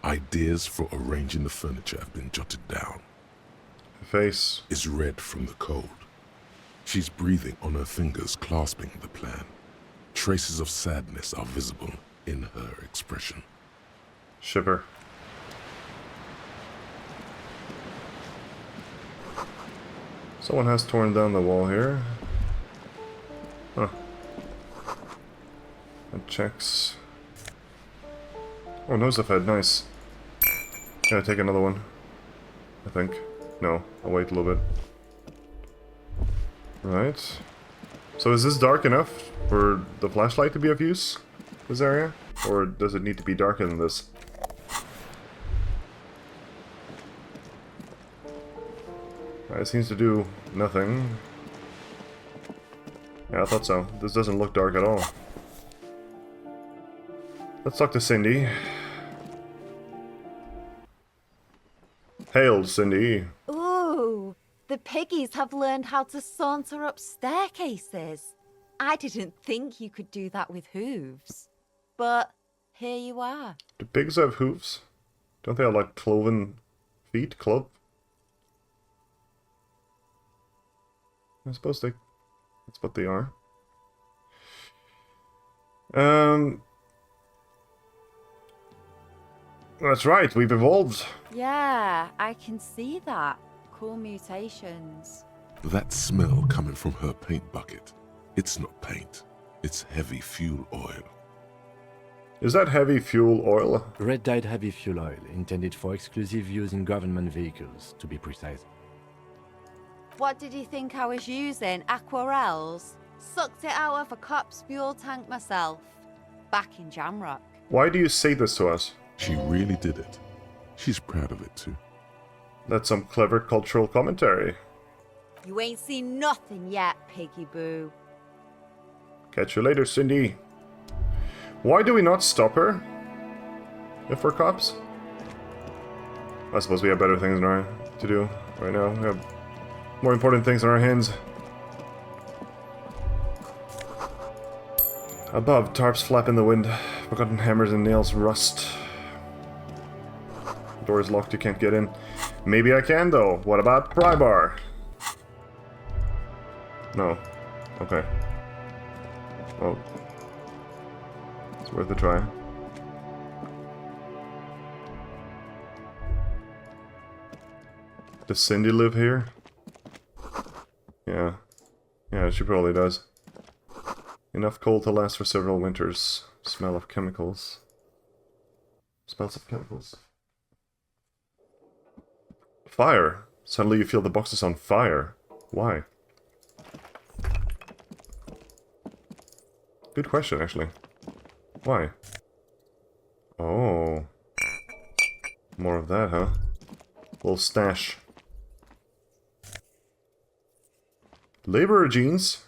Ideas for arranging the furniture have been jotted down. Her face. Is red from the cold. She's breathing on her fingers, clasping the plan. Traces of sadness are visible in her expression. Shiver. Someone has torn down the wall here. Huh. That checks. Oh, nose of head, nice. Gotta take another one. I think. No, I'll wait a little bit. Right. So is this dark enough for the flashlight to be of use? This area? Or does it need to be darker than this? It seems to do nothing. Yeah, I thought so. This doesn't look dark at all. Let's talk to Cindy. Hail, Cindy. Ooh, the piggies have learned how to saunter up staircases. I didn't think you could do that with hooves. But here you are. Do pigs have hooves? Don't they have like cloven feet? Club? I suppose that's what they are. That's right, we've evolved. Yeah, I can see that. Cool mutations. That smell coming from her paint bucket. It's not paint. It's heavy fuel oil. Is that heavy fuel oil? Red-dyed heavy fuel oil, intended for exclusive use in government vehicles, to be precise. What did you think I was using? Aquarels? Sucked it out of a cop's fuel tank myself. Back in Jamrock. Why do you say this to us? She really did it. She's proud of it too. That's some clever cultural commentary. You ain't seen nothing yet, Piggy Boo. Catch you later, Cindy. Why do we not stop her? If we're cops? I suppose we have better things to do right now. We have more important things on our hands. Above, tarps flap in the wind. Forgotten hammers and nails rust. Door is locked, you can't get in. Maybe I can, though. What about pry bar? No. Okay. Well, it's worth a try. Does Cindy live here? Yeah. Yeah, she probably does. Enough coal to last for several winters. Smell of chemicals. Smells of chemicals. Fire. Suddenly you feel the box is on fire. Why? Good question, actually. Why? Oh. More of that, huh? Little stash. Laborer jeans.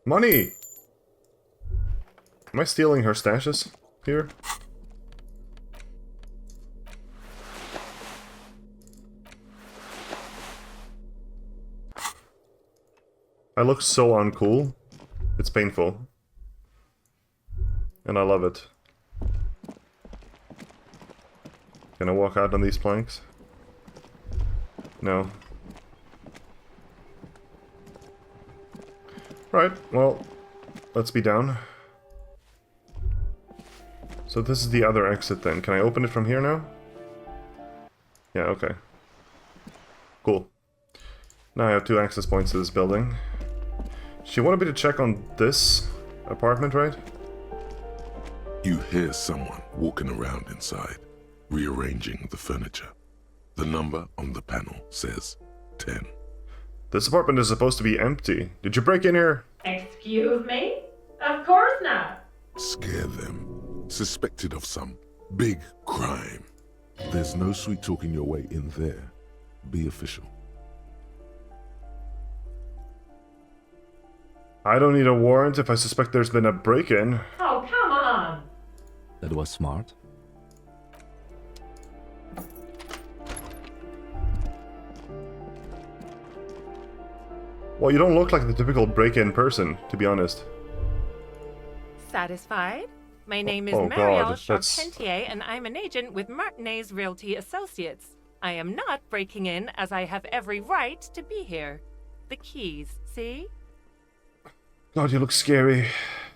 Money! Am I stealing her stashes here? I look so uncool. It's painful. And I love it. Can I walk out on these planks? No. Right, well, let's be down. So this is the other exit then. Can I open it from here now? Yeah, okay. Cool. Now I have 2 access points to this building. She wanted me to check on this apartment, right? You hear someone walking around inside, rearranging the furniture. The number on the panel says 10. This apartment is supposed to be empty. Did you break in here? Excuse me? Of course not. Scare them. Suspected of some big crime. There's no sweet talking your way in there. Be official. I don't need a warrant if I suspect there's been a break-in. Oh, come on. That was smart. Well, you don't look like the typical break-in person, to be honest. Satisfied? My name is Oh, Marielle God, that's- Charpentier, and I'm an agent with Martinez Realty Associates. I am not breaking in, as I have every right to be here. The keys, see? God, you look scary.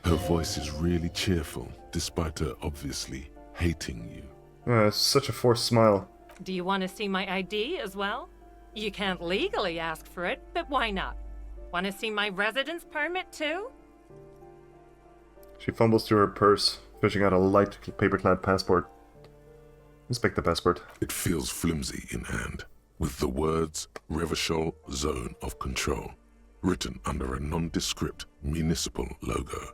Her voice is really cheerful, despite her obviously hating you. Yeah, it's such a forced smile. Do you want to see my ID as well? You can't legally ask for it, but why not? Want to see my residence permit too? She fumbles through her purse, fishing out a light paper-clad passport. Inspect the passport. It feels flimsy in hand, with the words Revachol Zone of Control written under a nondescript municipal logo.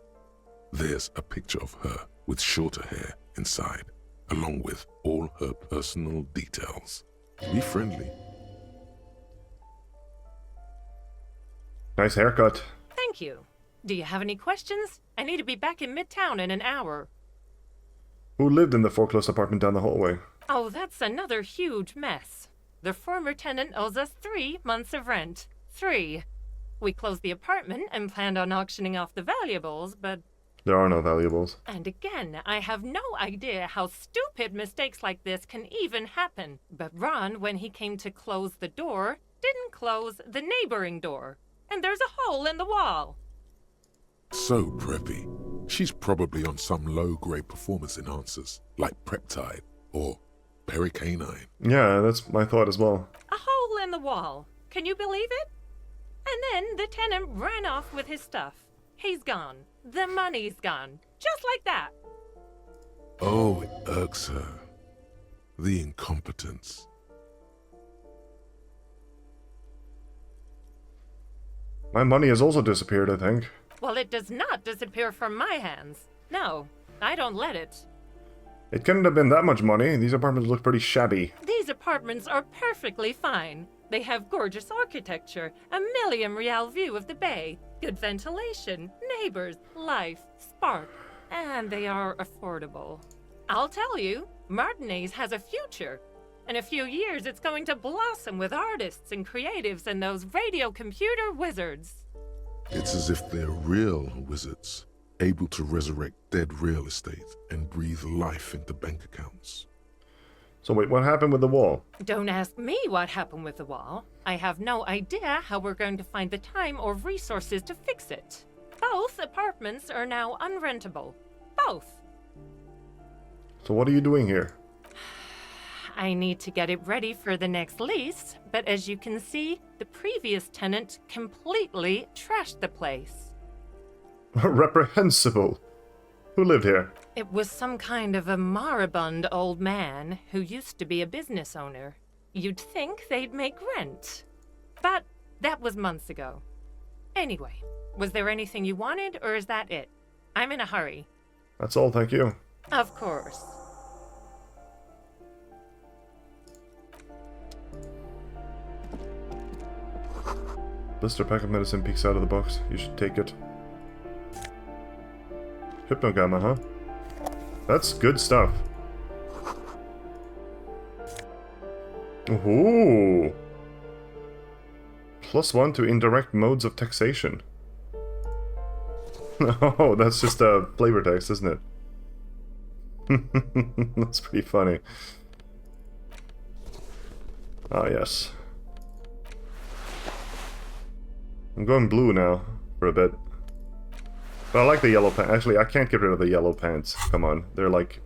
There's a picture of her with shorter hair inside, along with all her personal details. Be friendly. Nice haircut. Thank you. Do you have any questions? I need to be back in Midtown in an hour. Who lived in the foreclosed apartment down the hallway? Oh, that's another huge mess. The former tenant owes us 3 months of rent. 3. We closed the apartment and planned on auctioning off the valuables, but... There are no valuables. And again, I have no idea how stupid mistakes like this can even happen. But Ron, when he came to close the door, didn't close the neighboring door. And there's a hole in the wall. So preppy. She's probably on some low-grade performance enhancers, like Peptide or Pericanine. Yeah, that's my thought as well. A hole in the wall. Can you believe it? And then the tenant ran off with his stuff. He's gone. The money's gone. Just like that. Oh, it irks her. The incompetence. My money has also disappeared, I think. Well, it does not disappear from my hands. No, I don't let it. It couldn't have been that much money. These apartments look pretty shabby. These apartments are perfectly fine. They have gorgeous architecture, a million-real view of the bay, good ventilation, neighbors, life, spark, and they are affordable. I'll tell you, Martinez has a future. In a few years, it's going to blossom with artists and creatives and those radio computer wizards. It's as if they're real wizards, able to resurrect dead real estate and breathe life into bank accounts. So wait, what happened with the wall? Don't ask me what happened with the wall. I have no idea how we're going to find the time or resources to fix it. Both apartments are now unrentable. Both. So what are you doing here? I need to get it ready for the next lease, but as you can see, the previous tenant completely trashed the place. Reprehensible. Who lived here? It was some kind of a moribund old man who used to be a business owner. You'd think they'd make rent. But that was months ago. Anyway, Was there anything you wanted, or is that it? I'm in a hurry. That's all, thank you. Of course. Blister pack of medicine peeks out of the box. You should take it. Hypnogamma, huh? That's good stuff. Ooh. +1 to indirect modes of taxation. Oh, that's just a flavor text, isn't it? That's pretty funny. Ah, yes. I'm going blue now, for a bit. But I like the yellow pants. Actually, I can't get rid of the yellow pants. Come on, they're like...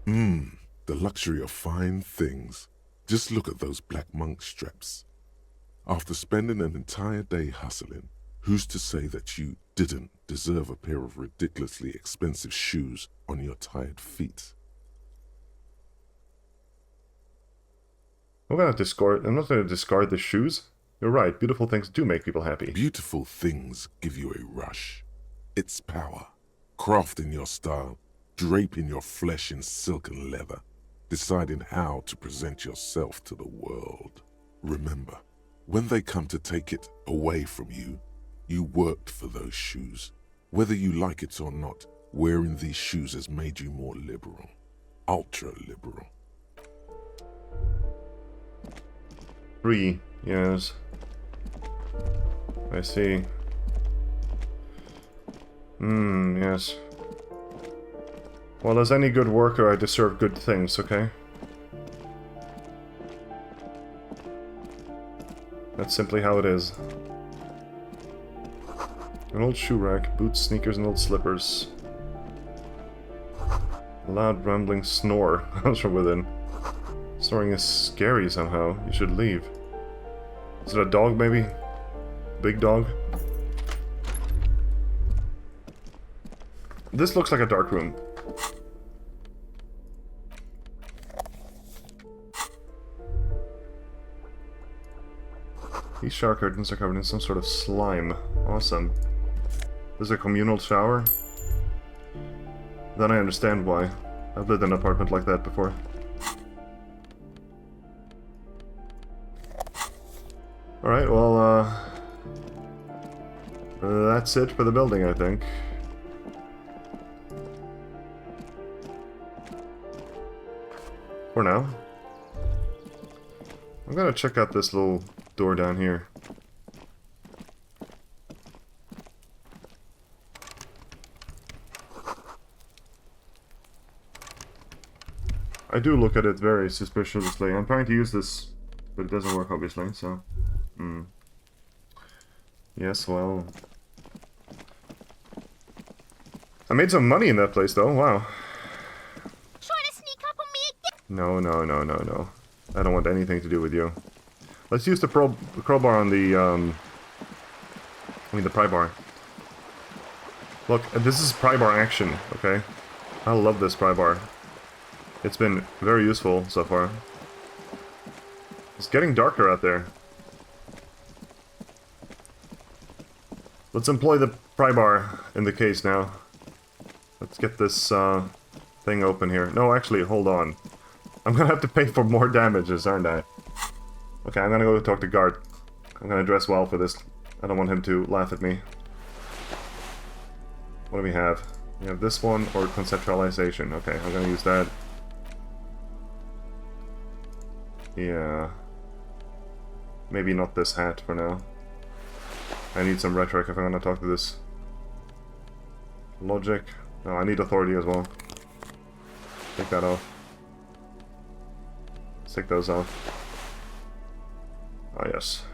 The luxury of fine things. Just look at those black monk straps. After spending an entire day hustling, who's to say that you didn't deserve a pair of ridiculously expensive shoes on your tired feet? I'm not going to discard the shoes. You're right, beautiful things do make people happy. Beautiful things give you a rush. It's power. Crafting your style, draping your flesh in silk and leather, deciding how to present yourself to the world. Remember, when they come to take it away from you, you worked for those shoes. Whether you like it or not, wearing these shoes has made you more liberal. Ultra-liberal. 3, yes. I see. Yes. Well, as any good worker, I deserve good things, okay? That's simply how it is. An old shoe rack, boots, sneakers, and old slippers. A loud, rambling snore comes from within. Snoring is scary somehow. You should leave. Is it a dog, maybe? Big dog? This looks like a dark room. These shower curtains are covered in some sort of slime. Awesome. There's a communal shower? Then I understand why. I've lived in an apartment like that before. Alright, well, that's it for the building, I think. For now. I'm gonna check out this little door down here. I do look at it very suspiciously. I'm trying to use this, but it doesn't work, obviously, so... Yes, well... I made some money in that place, though, wow. Trying to sneak up on me again? No, no, no, no, no. I don't want anything to do with you. Let's use the crowbar on the, the pry bar. Look, this is pry bar action, okay? I love this pry bar. It's been very useful so far. It's getting darker out there. Let's employ the pry bar in the case now. Let's get this thing open here. No, actually, hold on. I'm gonna have to pay for more damages, aren't I? Okay, I'm gonna go talk to Guard. I'm gonna dress well for this. I don't want him to laugh at me. What do we have? We have this one, or conceptualization. Okay, I'm gonna use that. Yeah. Maybe not this hat for now. I need some rhetoric if I'm gonna talk to this. Logic. No, I need authority as well. Take that off. Let's take those off. Ah, yes.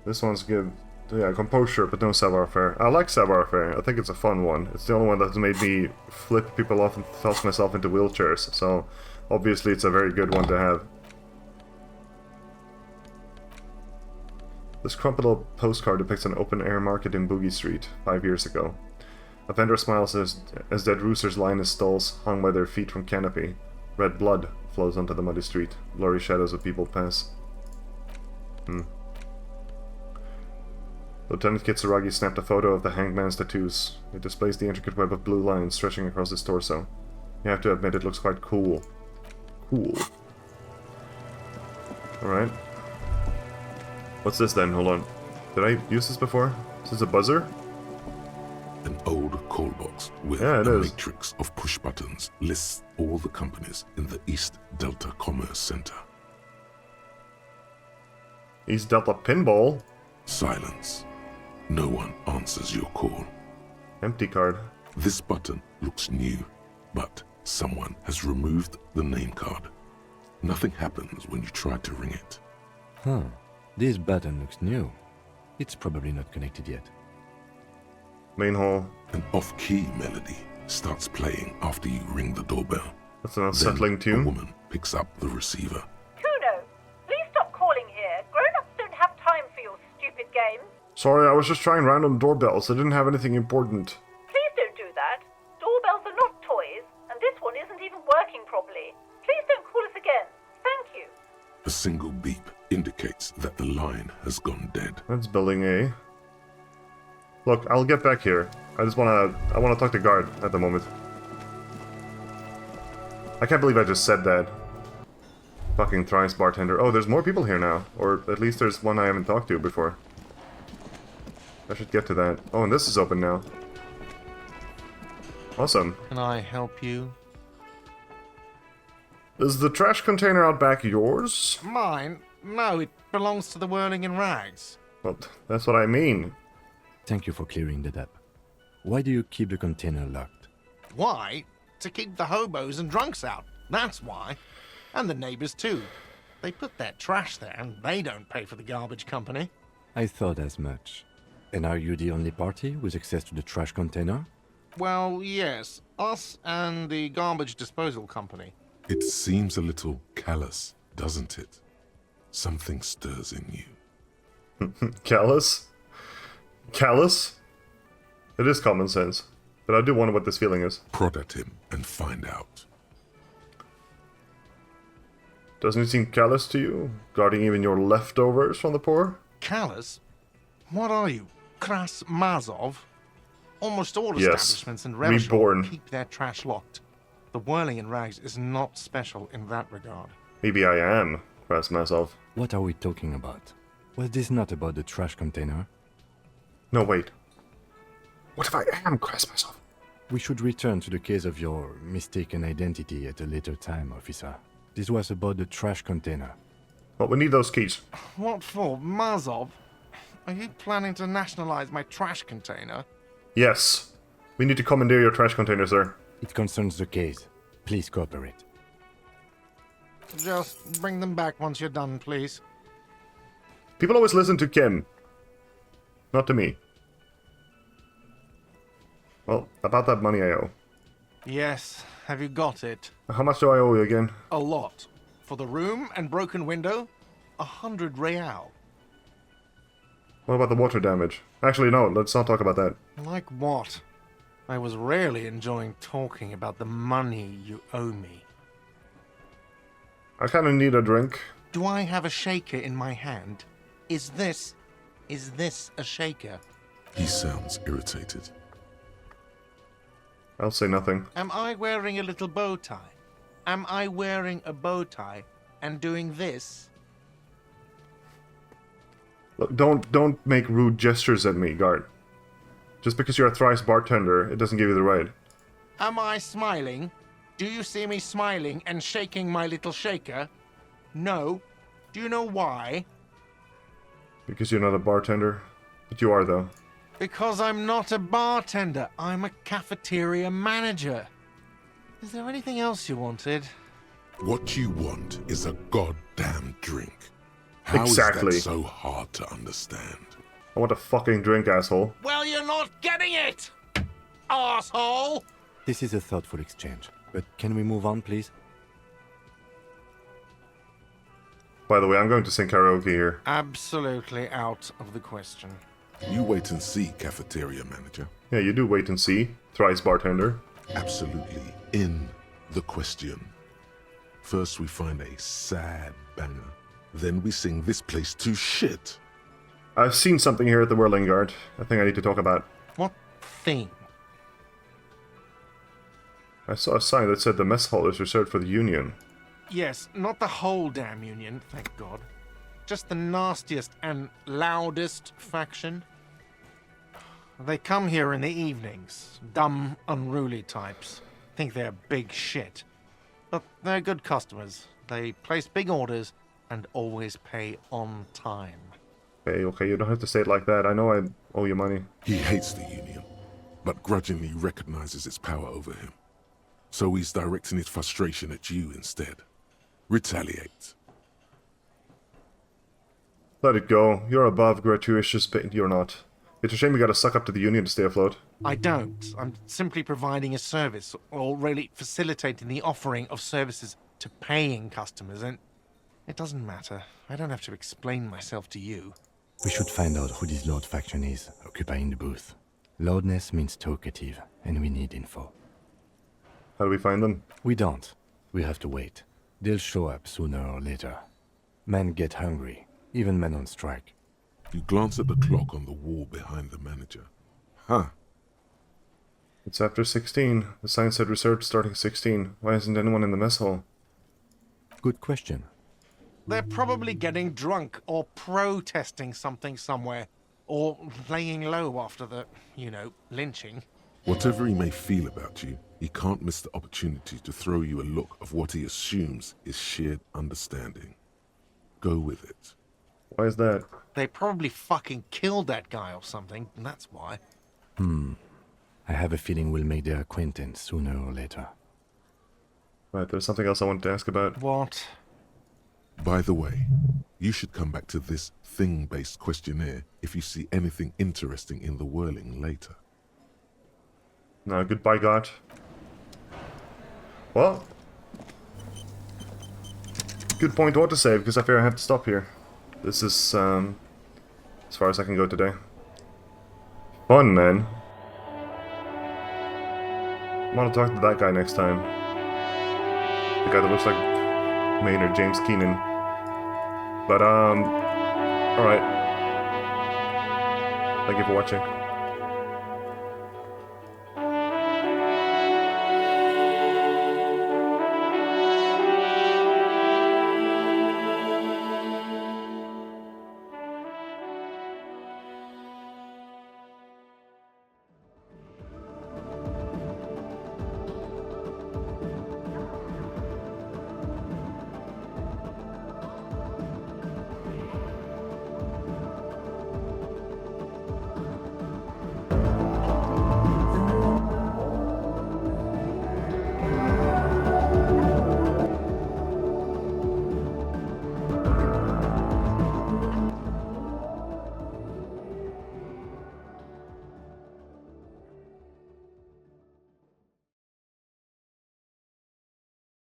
This one's give... Yeah, composure, but no savoir-faire. I like savoir-faire. I think it's a fun one. It's the only one that's made me flip people off and toss myself into wheelchairs. So, obviously it's a very good one to have. This crumpled old postcard depicts an open-air market in Boogie Street, 5 years ago. A vendor smiles as dead roosters lie in his stalls, hung by their feet from canopy. Red blood flows onto the muddy street. Blurry shadows of people pass. Lieutenant Kitsuragi snapped a photo of the hanged man's tattoos. It displays the intricate web of blue lines stretching across his torso. You have to admit it looks quite cool. Cool. Alright. What's this then? Hold on. Did I use this before? Is this a buzzer? An old call box with Yeah, it a is. matrix of push buttons lists all the companies in the East Delta Commerce Center. East Delta Pinball? Silence. No one answers your call. Empty card. This button looks new, but someone has removed the name card. Nothing happens when you try to ring it. Huh. This button looks new. It's probably not connected yet. Main hall. An off-key melody starts playing after you ring the doorbell. That's an unsettling Then tune. a woman picks up the receiver. Kuno, please stop calling here. Grown-ups don't have time for your stupid games. Sorry, I was just trying random doorbells. I didn't have anything important. Please don't do that. Doorbells are not toys, and this one isn't even working properly. Please don't call us again. Thank you. A single beep indicates that the line has gone dead. That's building A. Look, I'll get back here. I wanna talk to guard at the moment. I can't believe I just said that. Fucking thrice bartender. Oh, there's more people here now. Or at least there's one I haven't talked to before. I should get to that. Oh, and this is open now. Awesome. Can I help you? Is the trash container out back yours? Mine? No, it belongs to the Whirling in Rags. Well, that's what I mean. Thank you for clearing that up. Why do you keep the container locked? Why? To keep the hobos and drunks out. That's why. And the neighbors too. They put their trash there and they don't pay for the garbage company. I thought as much. And are you the only party with access to the trash container? Well, yes. Us and the garbage disposal company. It seems a little callous, doesn't it? Something stirs in you. Callous? Callous? It is common sense. But I do wonder what this feeling is. Prod at him and find out. Doesn't it seem callous to you? Guarding even your leftovers from the poor? Callous? What are you? Kras Mazov? Almost all Yes. establishments in Reborn. Revachol keep their trash locked. The Whirling in Rags is not special in that regard. Maybe I am, Krasmazov. What are we talking about? Was this not about the trash container? No, wait. What if I am Krasmazov? We should return to the case of your mistaken identity at a later time, officer. This was about the trash container. Well, we need those keys. What for? Mazov? Are you planning to nationalize my trash container? Yes. We need to commandeer your trash container, sir. It concerns the case. Please cooperate. Just bring them back once you're done, please. People always listen to Kim. Not to me. Well, about that money I owe. Yes, have you got it? How much do I owe you again? A lot. For the room and broken window, 100 real. What about the water damage? Actually, no, let's not talk about that. Like what? I was really enjoying talking about the money you owe me. I kinda need a drink. Do I have a shaker in my hand? Is this a shaker? He sounds irritated. I'll say nothing. Am I wearing a little bow tie? Am I wearing a bow tie and doing this? Look, don't make rude gestures at me, guard. Just because you're a thrice bartender, it doesn't give you the right. Am I smiling? Do you see me smiling and shaking my little shaker? No. Do you know why? Because you're not a bartender. But you are, though. Because I'm not a bartender. I'm a cafeteria manager. Is there anything else you wanted? What you want is a goddamn drink. How Exactly. is that so hard to understand? I want a fucking drink, asshole. Well, you're not getting it! Asshole! This is a thoughtful exchange. But can we move on, please? By the way, I'm going to sing karaoke here. Absolutely out of the question. You wait and see, cafeteria manager. Yeah, you do wait and see, thrice bartender. Absolutely in the question. First we find a sad banger. Then we sing this place to shit. I've seen something here at the Whirling Guard. I think I need to talk about. What thing? I saw a sign that said the mess hall is reserved for the Union. Yes, not the whole damn Union, thank God. Just the nastiest and loudest faction. They come here in the evenings. Dumb, unruly types. Think they're big shit. But they're good customers. They place big orders and always pay on time. Okay, you don't have to say it like that. I know I owe you money. He hates the Union, but grudgingly recognizes its power over him. So he's directing his frustration at you instead. Retaliate. Let it go. You're above gratuitous, but you're not. It's a shame you gotta suck up to the Union to stay afloat. I don't. I'm simply providing a service, or really facilitating the offering of services to paying customers, and it doesn't matter. I don't have to explain myself to you. We should find out who this Lord faction is, occupying the booth. Loudness means talkative, and we need info. How do we find them? We don't. We have to wait. They'll show up sooner or later. Men get hungry, even men on strike. You glance at the clock on the wall behind the manager. Huh. It's after 16. The sign said reserved starting 16. Why isn't anyone in the mess hall? Good question. They're probably getting drunk or protesting something somewhere, or laying low after the, lynching. Whatever he may feel about you, he can't miss the opportunity to throw you a look of what he assumes is shared understanding. Go with it. Why is that? They probably fucking killed that guy or something, and that's why. I have a feeling we'll make their acquaintance sooner or later. Right, there's something else I wanted to ask about. What? By the way, you should come back to this thing-based questionnaire if you see anything interesting in the whirling later. No, goodbye, God. Well, good point what to say, because I fear I have to stop here. This is, as far as I can go today. Fun, man. I want to talk to that guy next time. The guy that looks like Maynard James Keenan. But, alright. Thank you for watching.